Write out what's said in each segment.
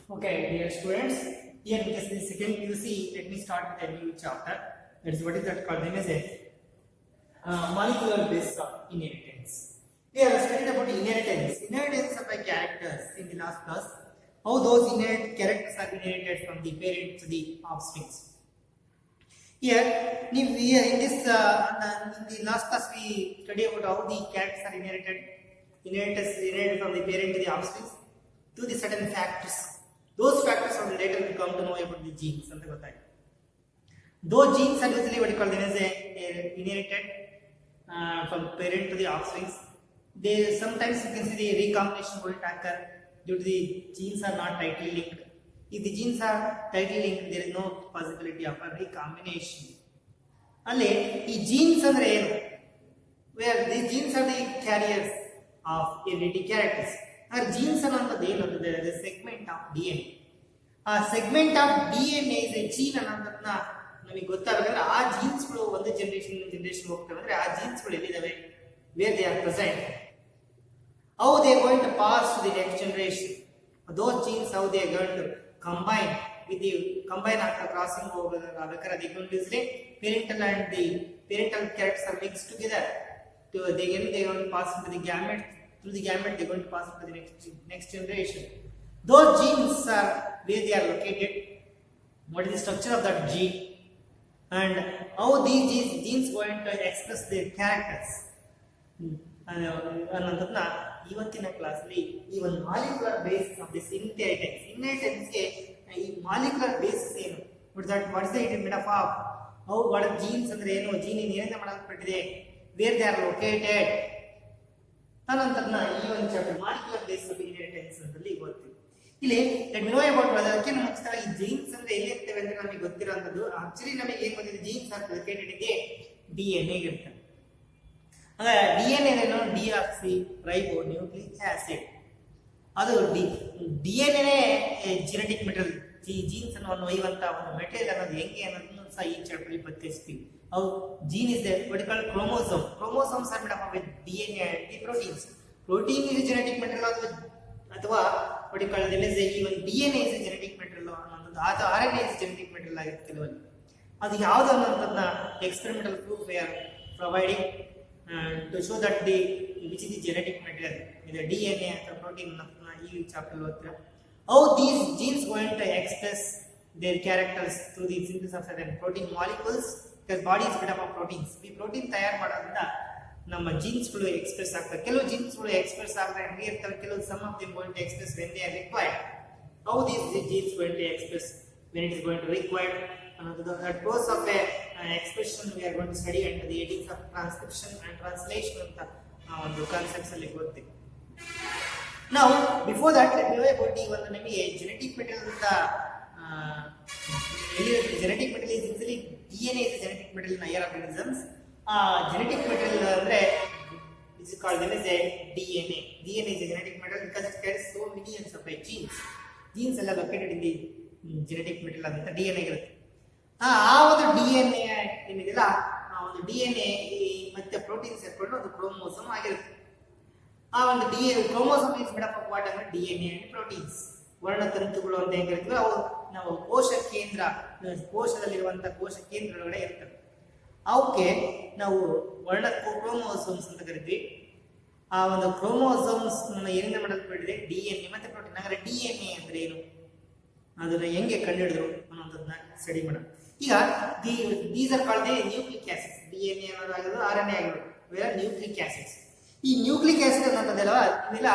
Okay, dear students, here in case the second PUC, let me start with a new chapter. That is what is that called? Name is a molecular basis of inheritance. We have studied about inheritance of characters in the last class. How those characters are inherited from the parent to the offspring. Here, in the last class we studied about how the characters are inherited from the parent to the offspring to the certain factors. Those factors will later we come to know about the genes. Those genes are usually what you call them as inherited from parent to the offspring. They sometimes you can see the recombination will occur due to the genes are not tightly linked. If the genes are tightly linked, there is no possibility of a recombination. Alle, these genes are where these genes are the carriers of hereditary characters. Genes are the segment of DNA. A segment of DNA is a gene ನಮಗೆ ಗೊತ್ತಾಗಲ್ಲ ಆ jeans ಗಳು ಒಂದು generation ಹೋಗ್ತವೆ ಅಂದ್ರೆ ಆ jeans ಗಳು ಎಲ್ಲಿದಾವೆ where they are present, how they are going to pass to the next generation, those genes how they are going to combine after crossing over they going to say parental and the parental characters are mixed together they are going to pass into the gamete. Through the gamete, they are going to pass into the next generation. Those genes are where they are located, what is the structure of that gene, and how these genes going to express their characters. ಅನ್ನೋದನ್ನ ಇವತ್ತಿನ ಕ್ಲಾಸಲ್ಲಿ ಈ ಒಂದು molecular basis of this ಇನ್ಹೆರಿಟೆನ್ಸ್ಗೆ ಈ molecular basis ಏನು, what is the it made of how what jeans ಅಂದ್ರೆ ಏನು, gene ಏನಿಂದ ಮಾಡಲ್ಪಟ್ಟಿದೆ, ವೇರ್ ದೇ ಆರ್ ಲೊಕೇಟೆಡ್ ಅನ್ನೋದನ್ನ ಈ ಒಂದು chapter molecular basis of inheritance ಅಂತಲ್ಲಿ ಓದ್ತೀವಿ. ಇಲ್ಲಿ ಅದಕ್ಕೆ ಮುಂಚಿತವಾಗಿ ಈ ಜೀನ್ಸ್ ಅಂದ್ರೆ ಎಲ್ಲಿರ್ತವೆ ಅಂದ್ರೆ ನಮಗೆ ಗೊತ್ತಿರೋಂಥದ್ದು. ಆಕ್ಚುಲಿ ನಮಗೆ ಏನ್ ಗೊತ್ತಿದೆ, ಜೀನ್ಸ್ ಆರ್ ಲೊಕೇಟೆಡ್ ಇದೆ DNA ಇರ್ತವೆ. ಅಂದ್ರೆ DNA ಏನು, ಡಿಆಕ್ಸಿ ರೈಬೋ ನ್ಯೂಕ್ಲಿಕ್ ಆಸಿಡ್. ಅದು DNA ಜೆನೆಟಿಕ್ ಮೆಟೀರಿಯಲ್. ಈ ಜೀನ್ಸ್ ಅನ್ನು ಒಯ್ಯುವಂತ ಒಂದು ಮೆಟೀರಿಯಲ್ ಅನ್ನೋದು ಹೆಂಗೆ ಅನ್ನೋದನ್ನು ಸಹ ಈ ಚಾಪ್ಟರ್ ಪರಿಚಯಿಸ್ತೀವಿ. ಅವು gene is what you call chromosome. Chromosomes are made up of DNA and the proteins. Protein is a genetic material ಅಥವಾ what you call them is even DNA is a genetic material ಅನ್ನೋದು, ಅಥವಾ RNA is a genetic material ಆಗಿರುತ್ತೆ ಕೆಲವಲ್ಲಿ. ಅದು ಯಾವುದು ಅನ್ನೋದನ್ನ experimental proof we are providing to show that which is the genetic material, either DNA or protein ಅನ್ನೋದನ್ನ ಈ chapter ಓದ್ತೀರಾ. How these genes going to express their characters through the synthesis of certain protein molecules, because body is made up of proteins. ಈ protein ತಯಾರು ಮಾಡೋದ್ರಿಂದ ನಮ್ಮ jeans ಗಳು express ಆಗ್ತವೆ. ಕೆಲವು ಜೀನ್ಸ್ ಗಳು ಎಕ್ಸ್ಪ್ರೆಸ್ ಆಗದೆ ಹಂಗೆ ಇರ್ತವೆ, ಕೆಲವು some of them going to express when they are required. How these genes going to express when it is going to required ಅನ್ನೋದು that course of expression we are going to study under the headings of transcription and translation ಅಂತ ಒಂದು concepts ಅಲ್ಲಿ ಓದ್ತೀವಿ. ನಾವು before that ಈ ಒಂದು ನಮಗೆ genetic material ಅಂತ genetic material is usually DNA is a genetic material in higher organisms. Genetic material ಅಂದ್ರೆ is called as a DNA. DNA is a genetic material because it carries so millions of genes. Genes ಎಲ್ಲ located in the genetic material ಅಂತ DNA ಇರುತ್ತೆ. ಆ ಒಂದು DNA ಏನಿದೆಯಲ್ಲ, ಆ ಒಂದು DNA ಮತ್ತೆ ಪ್ರೋಟೀನ್ ಸೇರ್ಕೊಂಡು ಒಂದು ಕ್ರೋಮೋಸೋಮ್ ಆಗಿರುತ್ತೆ. ಆ ಒಂದು chromosome is made up of what ಅಂದ್ರೆ DNA and proteins. ವರ್ಣತಂತುಗಳು ಅಂತ ಹೇಗೆ ಹೇಳ್ತೀವಿ, ಅವು ನಾವು ಕೋಶ ಕೇಂದ್ರ, ಕೋಶದಲ್ಲಿರುವಂತಹ ಕೋಶ ಕೇಂದ್ರಗಳೊಳಗಡೆ ಇರ್ತವೆ. ಅವಕ್ಕೆ ನಾವು ಕ್ರೋಮೋಸೋಮ್ಸ್ ಅಂತ ಕರಿತೀವಿ. ಆ ಒಂದು ಕ್ರೋಮೋಸೋಮ್ಸ್ ಏನಿಂದ ಮಾಡಲ್ಪಟ್ಟಿದೆ, DNA ಮತ್ತೆ ಪ್ರೋಟೀನ್. ಹಾಗಾದ್ರೆ DNA ಅಂದ್ರೆ ಏನು, ಅದನ್ನ ಹೆಂಗೆ ಕಂಡುಹಿಡಿದ್ರು ಅನ್ನೋದನ್ನ ಸ್ಟಡಿ ಮಾಡೋಣ. ಈಗ these are called the nucleic acids. DNA ಅನ್ನೋದಾಗಿರೋದು RNA ಆಗಿರೋದು ವೇರ್ ನ್ಯೂಕ್ಲಿಕ್ ಆಸಿಡ್ಸ್. ಈ ನ್ಯೂಕ್ಲಿಕ್ ಆಸಿಡ್ ಅನ್ನೋದಲ್ಲ ಇವೆಲ್ಲ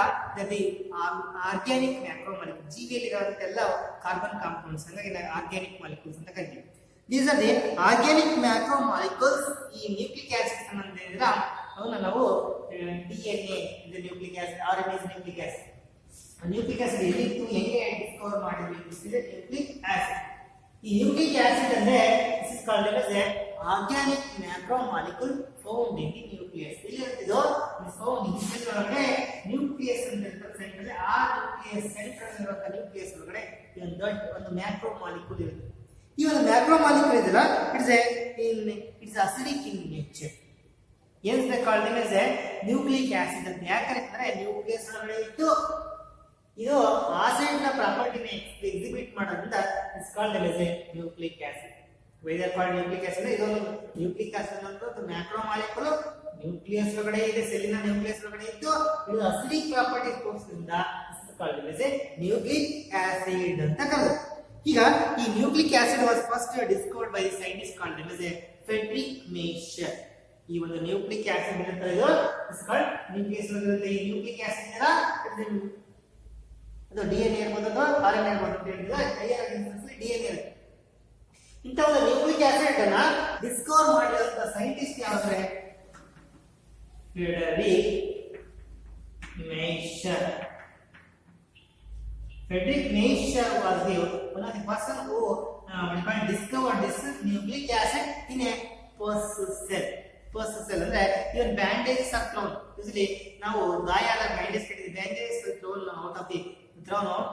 ಆರ್ಗ್ಯಾನಿಕ್ ಮ್ಯಾಕ್ರೋ ಮಾಲಿಕ್ಯೂಲ್, ಜೀವಿಯಲ್ಲಿರುವಂತೆಲ್ಲ ಕಾರ್ಬನ್ ಕಾಂಪೌಂಡ್ಸ್, ಹಾಗಾಗಿ ಆರ್ಗ್ಯಾನಿಕ್ ಮಾಲಿಕ್ಯೂಲ್ಸ್ ಅಂತ ಕರಿತೀವಿ. These are the organic macro molecules. ಈ ನ್ಯೂಕ್ಲಿಕ್ ಆಸಿಡ್ಸ್ ಅನ್ನೋದ್ರಿಂದ ಅವನ್ನ ನಾವು DNA nucleic acid, RNA nucleic acid. Nucleic acid ಎಲ್ಲಿತ್ತು, ಹೆಂಗೆ ಡಿಸ್ಕವರ್ ಮಾಡಿದ್ವಿ, ನ್ಯೂಕ್ಲಿಕ್ ಆಸಿಡ್. ಈ ನ್ಯೂಕ್ಲಿಕ್ ಆಸಿಡ್ ಅಂದ್ರೆ this is called as a organic macromolecule found in the nucleus. ಇಲ್ಲಿ ಇರೋದು found in the ಒಳಗಡೆ ನ್ಯೂಕ್ಲಿಯಸ್ ಅಂತ ಇರುತ್ತೆ. ಆ ನ್ಯೂಕ್ಲಿಯಸ್ ಸೆಂಟ್ರಲ್ ಇರುವಂತ ನ್ಯೂಕ್ಲಿಯಸ್ ಒಳಗಡೆ ಒಂದು ಮ್ಯಾಕ್ರೋ ಮಾಲಿಕ್ಯೂಲ್ ಇರುತ್ತೆ. ಈ ಒಂದು ಮ್ಯಾಕ್ರೋ ಮಾಲಿಕ್ಯೂಲ್ ಇದೆಯಲ್ಲ, it's acidic in nature. Hence they called them as a nucleic acid. ಅಂತ ಯಾಕೆ ಅಂದ್ರೆ ನ್ಯೂಕ್ಲಿಯಸ್ ಒಳಗಡೆ ಇತ್ತು ಇದು ಆಸಿಡ್ ನ ಪ್ರಾಪರ್ಟಿನ ಎಕ್ಸಿಬಿಟ್ ಮಾಡೋದ್ರಿಂದ it's called as a nucleic acid. Whether called nucleic acid ಇದೊಂದು ನ್ಯೂಕ್ಲಿಕ್ ಆಸಿಡ್ ಅಂತ ಮ್ಯಾಕ್ರೋ ಮಾಲಿಕ್ಯೂಲ್ ನ್ಯೂಕ್ಲಿಯಸ್ ಒಳಗಡೆ ಇದೆ, ಸೆಲ್ಲಿನ ನ್ಯೂಕ್ಲಿಯಸ್ ಒಳಗಡೆ ಇದ್ದು ಇದು ಅಸಿಡಿಕ್ ಪ್ರಾಪರ್ಟೀಸ್ ತೋರಿಸಿದ್ರಿಂದ it's called as a nucleic acid ಅಂತ ಕರೆದ್ರು. ಈಗ ಈ nucleic acid was first discovered by scientist called as a Friedrich Miescher. ಈ ಒಂದು ನ್ಯೂಕ್ಲಿಕ್ ಆಸಿಡ್ ಅಂತ ಇದು ಇಟ್ಸ್ ಕಾಲ್ಡ್ ನ್ಯೂಕ್ಲಿಯಸ್ ಒಳಗಡೆ ಈ ನ್ಯೂಕ್ಲಿಕ್ ಆಸಿಡ್ ಅದು ಡಿಎನ್ಎ ಇರ್ಬೋದು ಅಥವಾ ಆರ್ಎನ್ಎ ಇರ್ಬೋದು ಅಂತ ಹೇಳಿದ್ರೆ ಡಿಎನ್ಎ. ಇಂಥ ಒಂದು ನ್ಯೂಕ್ಲಿಕ್ ಆಸಿಡ್ ಅನ್ನ ಡಿಸ್ಕವರ್ ಮಾಡಿದಂತ ಸೈಂಟಿಸ್ಟ್ ಯಾವಂದ್ರೆ Friedrich Miescher. Frederick Meisner was the one of the person who discovered this nucleic acid in a pus cell. Pus cell ಅಂದ್ರೆ even bandages are thrown. Usually ನಾವು ಗಾಯ ಆದ bandage ಕಟ್ಟಿದ್ರೆ bandages are thrown out of the thrown out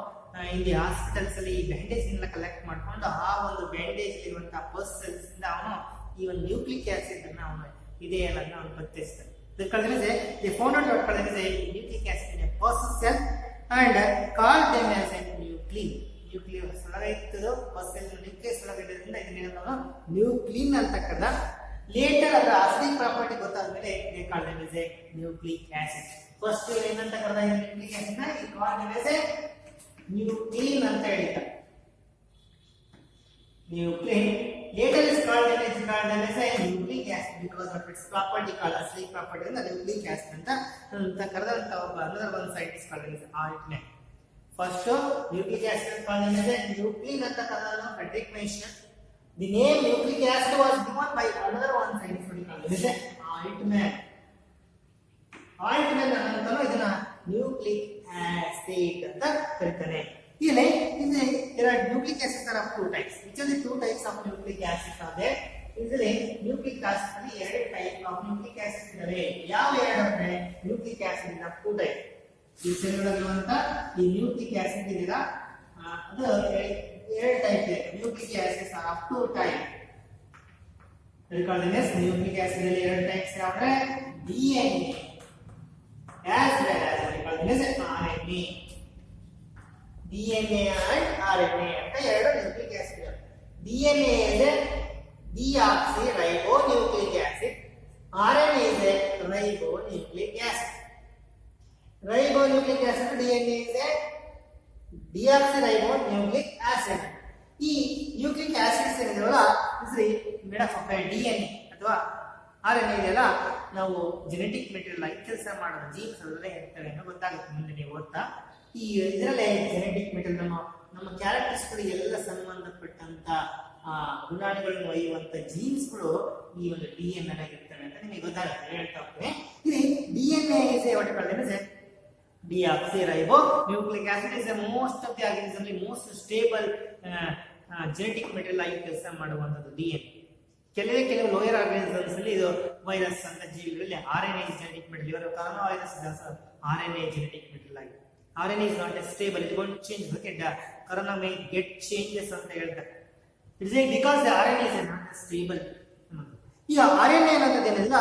in the hospitals ಅಲ್ಲಿ bandage ಎಲ್ಲ collect ಮಾಡ್ಕೊಂಡು ಆ ಒಂದು ಬ್ಯಾಂಡೇಜ್ ಇರುವಂತಹ ಪಸ್ ಸೆಲ್ಸ್ ಇಂದ ಅವನು ಈ ಒಂದು ನ್ಯೂಕ್ಲಿಕ್ ಆಸಿಡ್ ಅನ್ನು ಅವನು ಇದೆ ಅನ್ನೋದನ್ನ ಅವನು ಪತ್ತೆಸ್ತಾನೆ. They found out what called as a nucleic acid in a pus cell and called them as a nuclein. Nucleus ಒಳಗೆ ಇತ್ತು ಪಸ್ ಸೆಲ್ ನ್ಯೂಕ್ಲಿಯಸ್ ಒಳಗೆ ಇರೋದ್ರಿಂದ ಇದನ್ನ ನಾವು ನ್ಯೂಕ್ಲಿನ್ ಅಂತ ಕರೆದ. ಲೇಟರ್ ಅದರ ಅಸಿಡಿಕ್ ಪ್ರಾಪರ್ಟಿ ಗೊತ್ತಾದ್ಮೇಲೆ they called them as a nucleic acid. First ಏನಂತ ಕರೆದ ಈ ನ್ಯೂಕ್ಲಿಕ್ ಆಸಿಡ್ ನ ಈ called them as a nuclein ಅಂತ ಹೇಳಿದ. Nuclein later is called as a nucleic acid because of its property called acidic property and nucleic acid ಅಂತ ಕರೆದಂತ ಒಬ್ಬ another one scientist called as Altman. First nucleic acid called as a nuclein ಅಂತ ಕರೆದ Frederick Meisner. The name nucleic acid was given by another one scientist called as Altman. Altman ಅಂತನೂ ಇದನ್ನ nucleic acid ಅಂತ ಕರೀತಾನೆ. Here there are nucleic acids are of two types. Which are the two types of nucleic acids are there? Usually nucleic acid ಅಲ್ಲಿ ಎರಡು type of nucleic acids ಇದಾವೆ. ಯಾವ ಎರಡು ಅಂದ್ರೆ nucleic acid is of two types. ಈ ಸೆಲ್ಗಳಲ್ಲಿರುವಂತ ಈ nucleic acid ಇದೆಯಲ್ಲ ಅದು ಎರಡು ಟೈಪ್ ಇದೆ. nucleic acids are of two types. Recall this nucleic acid ಅಲ್ಲಿ ಎರಡು types ಯಾವಂದ್ರೆ DNA as well as recall this RNA. DNA and RNA ಅಂತ ಎರಡು ನ್ಯೂಕ್ಲಿಕ್ ಆಸಿಡ್ ಇದೆ. DNA is a deoxyribonucleic acid. RNA is a ribonucleic acid. Ribonucleic acid DNA is a deoxyribonucleic acid. ಈ nucleic acids ಏನಿದಾವಲ್ಲ is made of DNA ಅಥವಾ RNA ಇದೆಲ್ಲ ನಾವು genetic material ಆಗಿ ಕೆಲಸ ಮಾಡೋದು ಜೀನ್ಸ್ ಅದರಲ್ಲೇ ಇರ್ತವೆ ಅಂತ ಗೊತ್ತಾಗುತ್ತೆ ಮುಂದೆ ನೀವು ಓದ್ತಾ. ಈ ಇದರಲ್ಲೇ ಜೆನೆಟಿಕ್ ಮೆಟೀರಿಯಲ್ ನಮ್ಮ ಕ್ಯಾರೆಕ್ಟರ್ಸ್ಗಳು ಎಲ್ಲ ಸಂಬಂಧಪಟ್ಟಂತ ಗುಣಾಣುಗಳನ್ನು ಒಯ್ಯುವಂತ ಜೀನ್ಸ್ಗಳು ಈ ಒಂದು DNA ಆಗಿರ್ತವೆ ಅಂತ ನಿಮಗೆ ಗೊತ್ತಾಗುತ್ತೆ ಹೇಳ್ತಾ ಹೋಗ್ತೇನೆ. ಇಲ್ಲಿ DNA is what called as a deoxyribonucleic acid is a most of the organism most stable genetic material ಆಗಿ ಕೆಲಸ ಮಾಡುವಂತದ್ದು DNA. ಕೆಲವು ಲೋಯರ್ ಆರ್ಗನಿಸಮ್ಸ್ ಅಲ್ಲಿ ಇದು ವೈರಸ್ ಅಂತ ಜೀವಿಗಳಲ್ಲಿ RNA ಜೆನೆಟಿಕ್ ಮೆಟೀರಿಯಲ್. ಇವರು corona virus RNA genetic material ಆಗಿದೆ. RNA is not as stable, it won't change. Okay, corona may get changes ಅಂತ ಹೇಳ್ತಾರೆ. It's like because the RNA is not as stable. ಈಗ RNA ಅನ್ನೋದೇನಿಲ್ಲ,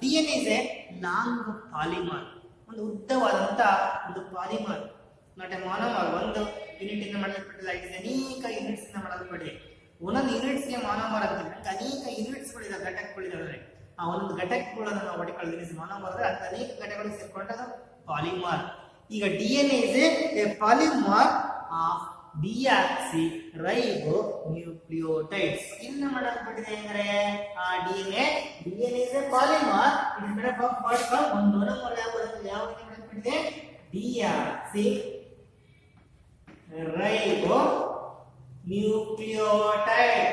DNA is a long polymer. ಒಂದು ಉದ್ದವಾದಂತ ಒಂದು polymer, not A monomer. ಒಂದು unit ಇಂದ ಮಾಡಲ್ಪಟ್ಟಿಲ್ಲ, ಇದು ಅನೇಕ units ಇಂದ ಮಾಡಲ್ಪಟ್ಟಿದೆ. ಒಂದೊಂದು ಯೂನಿಟ್ಸ್ ಗೆ ಮಾನೋಮರ್ ಅಂತೀವಿ. ಅನೇಕ ಯೂನಿಟ್ಸ್ ಗಳಿದಾವೆ, ಘಟಕಗಳಿದಾವೆ. ಆ ಒಂದೊಂದು ಘಟಕಗಳನ್ನು ನಾವು ಒಟ್ಟಿಕೊಳ್ಳಿ ಮಾನೋಮರ್ ಅಂದ್ರೆ ಅಂತ ಅನೇಕ ಘಟಕಗಳಿಗೆ ಸೇರ್ಕೊಂಡಾಗ ಪಾಲಿಮರ್. ಈಗ DNA is a polymer of deoxyribonucleotides. ಇನ್ನ ಮಾಡಲ್ಪಟ್ಟಿದೆ ಅಂದ್ರೆ ಆ DNA is a polymer. It is made up of what? ಒಂದು ಮೊನೊಮರ್ ಯಾವ ಮಾಡಲ್ಪಟ್ಟಿದೆ? deoxyribonucleotide.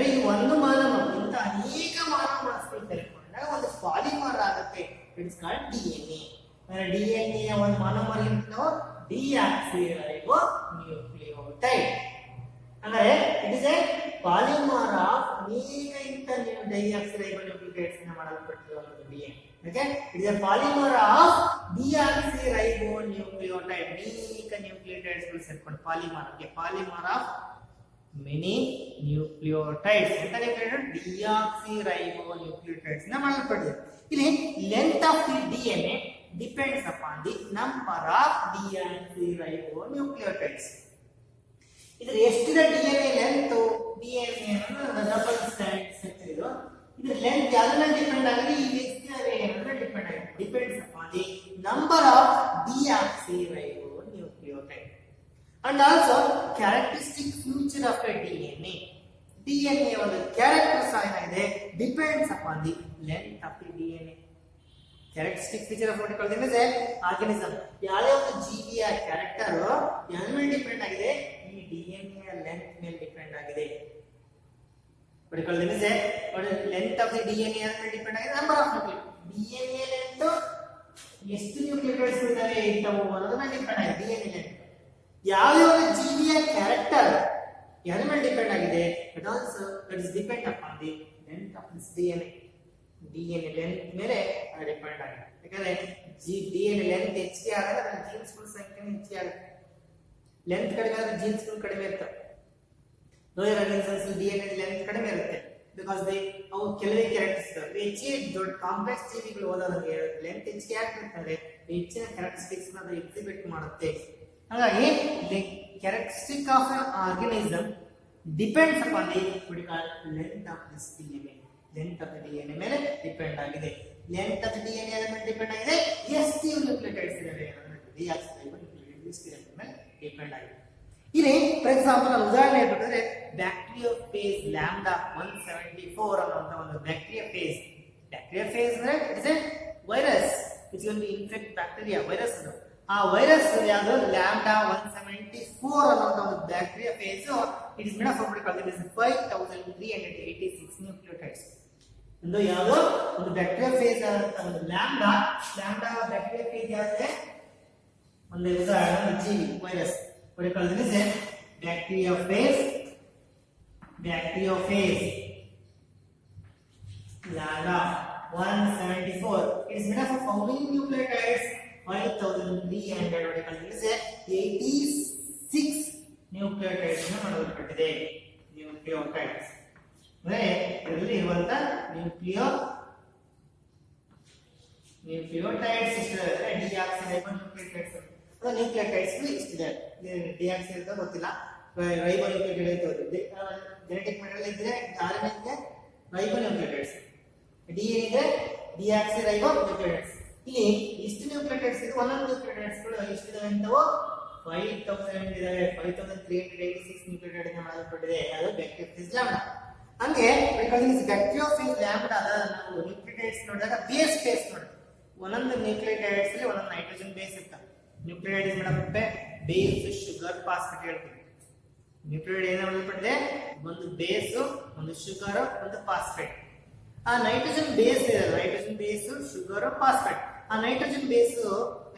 ಇದು ಒಂದು ಮಾನೋಮರ್ ಇಂತ ಅನೇಕ ಮಾನೋಮರ್ಸ್ಗಳು ಸೇರಿಕೊಂಡಾಗ ಒಂದು ಪಾಲಿಮರ್ ಆಗುತ್ತೆ. It's called DNA. DNA ಒಂದು ಮಾನೋಮರ್ ನಾವು deoxyribonucleotide ಅಂದ್ರೆ it is A polymer of ಅನೇಕ ಇಂಥ deoxyribonucleotides ಇಂದ ಮಾಡಲ್ಪಟ್ಟಿರುವಂತದ್ದು DNA. Okay, it is A polymer of deoxyribonucleotide. ಅನೇಕ ನ್ಯೂಕ್ಲಿಯೋಟೈಡ್ಸ್ ಗಳು ಸೇರ್ಕೊಂಡು polymer. Okay, polymer of many nucleotides ಅಂತ deoxyribonucleotides ಇಂದ ಮಾಡಲ್ಪಟ್ಟಿದೆ. ಇಲ್ಲಿ length of the DNA depends upon the number of deoxyribonucleotides. ಇದರ ಎಷ್ಟಿದೆ DNA ಲೆಂತ್ DNA ಅನ್ನೋದು ಡಬಲ್ ಸ್ಟ್ಯಾಂಡ್ ಸ್ಟ್ರಕ್ಚರ್ ಇದು. ಇದರ ಲೆಂತ್ ಯಾವ್ದನ್ನ ಡಿಪೆಂಡ್ ಆಗಿದೆ, ಈ ವ್ಯಕ್ತಿಯ ಏನನ್ನ ಡಿಪೆಂಡ್ ಆಗಿದೆ. Depends upon the number of deoxyribonucleotide and also characteristic feature of a DNA. DNA ಒಂದು ಕ್ಯಾರೆಕ್ಟರ್ಸ್ ಏನಿದೆ depends upon the length of the DNA. Characteristic feature of what called is organism. ಯಾವುದೇ ಒಂದು ಜೀವಿಯ ಕ್ಯಾರೆಕ್ಟರ್ ಯಾರ ಮೇಲೆ depend ಆಗಿದೆ, ಈ DNA length ಮೇಲೆ ಡಿಪೆಂಡ್ ಆಗಿದೆ. What called is length of the DNA ಯಾರ ಮೇಲೆ ಡಿಪೆಂಡ್ ಆಗಿದೆ, number of nucleus. DNA length ಎಷ್ಟು ನ್ಯೂಕ್ಲಿಯೋಟೈಡ್ಸ್ ಇದಾವೆ ಇರ್ತವು ಅನ್ನೋದನ್ನ ಡಿಪೆಂಡ್ ಆಗಿದೆ DNA ಲೆಂತ್. ಯಾವುದೇ ಒಂದು ಜೀವಿಯ ಕ್ಯಾರೆಕ್ಟರ್ ಯಾರ ಮೇಲೆ ಡಿಪೆಂಡ್ ಆಗಿದೆ, but also that is depend upon the length of this DNA. DNA length ಮೇಲೆ ಡಿಪೆಂಡ್ ಆಗಿದೆ. ಯಾಕಂದ್ರೆ DNA ಲೆಂತ್ ಹೆಚ್ಚಿಗೆ ಆದಾಗ ಅದರ ಜೀನ್ಸ್ಗಳ ಸಂಖ್ಯೆ ಹೆಚ್ಚಿಗೆ ಆಗುತ್ತೆ. ಲೆಂತ್ ಕಡಿಮೆ ಆದ್ರೆ ಜೀನ್ಸ್ಗಳು ಕಡಿಮೆ ಇರ್ತವೆ. ಲೋಯರ್ ಆರ್ಗನಿಸಮ್ಸ್ DNA ಲೆಂತ್ ಕಡಿಮೆ ಇರುತ್ತೆ ಬಿಕಾಸ್ ಅವು ಕೆಲವೇ ಕ್ಯಾರೆಕ್ಟರ್ಸ್ ಹೆಚ್ಚಿಗೆ ದೊಡ್ಡ ಕಾಂಪ್ಲೆಕ್ಸ್ ಜೀವಿಗಳು ಹೋದಾಗ ಲೆಂತ್ ಹೆಚ್ಚಿಗೆ ಆಗ್ತಿರ್ತದೆ, ಹೆಚ್ಚಿನ ಕ್ಯಾರೆಕ್ಟರಿಸ್ಟಿಕ್ಸ್ ಅದು ಎಕ್ಸಿಬಿಟ್ ಮಾಡುತ್ತೆ. ಹಾಗಾಗಿ characteristic of an organism depends upon the length of this DNA. Length of DNA ಮೇಲೆ ಡಿಪೆಂಡ್ ಆಗಿದೆ. ಲೆಂತ್ ಆಫ್ DNA ಮೇಲೆ ಡಿಪೆಂಡ್ ಆಗಿದೆ. ಎಷ್ಟು ನ್ಯೂಕ್ಲಿಯೋಟೈಡ್ಸ್ ಇದಾವೆ ನ್ಯೂಕ್ಲಿಯೋಟೈಡ್ಸ್ ಮೇಲೆ ಡಿಪೆಂಡ್ ಆಗಿದೆ. ಇಲ್ಲಿ ಫಾರ್ ಎಕ್ಸಾಂಪಲ್ ಉದಾಹರಣೆ ಹೇಳ್ಬೇಕಂದ್ರೆ ಬ್ಯಾಕ್ಟೀರಿಯೋಫೇಸ್ ಲ್ಯಾಂಬ್ಡಾ 174 ಅನ್ನುವಂತ ಒಂದು ಬ್ಯಾಕ್ಟೀರಿಯೋಫೇಸ್ ಅಂದ್ರೆ it's a virus which will infect bacteria virus. ಆ ವೈರಸ್ ಯಾವುದು ಲ್ಯಾಂಬ್ಡಾ 174 ಅನ್ನುವಂತ ಒಂದು bacteriophage. It is made of what called is 5386 nucleotides. ಒಂದು ಯಾವುದೋ ಒಂದು ಬ್ಯಾಕ್ಟೀರಿಯೋಫೇಸ್ ಅಂತ ಒಂದು ಲ್ಯಾಂಬ್ಡಾ ಬ್ಯಾಕ್ಟೀರಿಯೋಫೇಸ್ ಯಾವ್ದು ಒಂದು ಉದಾಹರಣೆ ಜೀವಿ virus. what you call this is bacteriophage lambda 174. it is made up of how many nucleotides, 5300. what you call this is 86 nucleotides ನ ಮಾಡಲ್ಪಟ್ಟಿದೆ. ನ್ಯೂಕ್ಲಿಯೋಟೈಡ್ಸ್ ಅಂದ್ರೆ ಇದರಲ್ಲಿ ಇರುವಂತ ನ್ಯೂಕ್ಲಿಯೋಟೈಡ್ಸ್ ಇಷ್ಟೇ ಡಿಆಕ್ಸಿರೈಬೋನ್ಯೂಕ್ಲಿಯೋಟೈಡ್ಸ್. ನ್ಯೂಕ್ಲಿಯೋಟೈಡ್ಸ್ ಇಷ್ಟಿದೆ. ಡಿಆಕ್ಸಿ ಅಂತ ಗೊತ್ತಿಲ್ಲ, ರೈಬೋನ್ಯೂಕ್ಲಿಯೋಟೈಡ್ ಅಂತ ಗೊತ್ತಿದೆ. ಜೆನೆಟಿಕ್ ಮೆಟೀರಿಯಲ್ ಇದ್ರೆ RNA ಇದೆ ರೈಬೋನ್ಯೂಕ್ಲಿಯೋಟೈಡ್ಸ್, DNA ಇದೆ ಡಿಆಕ್ಸಿರೈಬೋನ್ಯೂಕ್ಲಿಯೋಟೈಡ್ಸ್. ಇಲ್ಲಿ ಇಷ್ಟು ನ್ಯೂಕ್ಲಿಯೋಟೈಡ್ಸ್ ಇದೆ. ಒಂದೊಂದು ನ್ಯೂಕ್ಲಿಯೋಟೈಡ್ಸ್ ಗಳು ಎಷ್ಟಿದಾವೆ ಅಂತವು 5000 ಇದಾವೆ. 5386 ನ್ಯೂಕ್ಲಿಯೋಟೈಡ್ ನ ಮಾಡಲ್ಪಟ್ಟಿದೆ. ಅದು ಬ್ಯಾಕ್ಟೀರಿಯೋಫೇಸ್ ಲ್ಯಾಂಬ್ಡಾ. ಹಂಗೆ ಬ್ಯಾಕ್ಟೀರಿಯೋಫೇಸ್ ಲ್ಯಾಂಬ್ಡಾ ನಾವು ನ್ಯೂಕ್ಲಿಯೋಟೈಡ್ಸ್ ನೋಡಿದಾಗ ಬೇಸ್ ನೋಡಿ, ಒಂದೊಂದು ನ್ಯೂಕ್ಲಿಯೋಟೈಡ್ಸ್ ಅಲ್ಲಿ ಒಂದೊಂದು ನೈಟ್ರೋಜನ್ ಬೇಸ್ ಇರ್ತವೆ. Nucleotide is madam base sugar phosphate ಹೇಳ್ತೀವಿ. ನ್ಯೂಕ್ಲಿಯೋಟೈಡ್ ಏನು ಮಾಡಲ್ಪಟ್ಟಿದೆ, ಒಂದು ಬೇಸ್, ಒಂದು ಶುಗರ್, ಒಂದು ಫಾಸ್ಫೇಟ್. ಆ ನೈಟ್ರೋಜನ್ ಬೇಸ್ ಇದೆ, ನೈಟ್ರೋಜನ್ ಬೇಸ್, ಶುಗರ್, ಫಾಸ್ಫೇಟ್. ಆ ನೈಟ್ರೋಜನ್ ಬೇಸ್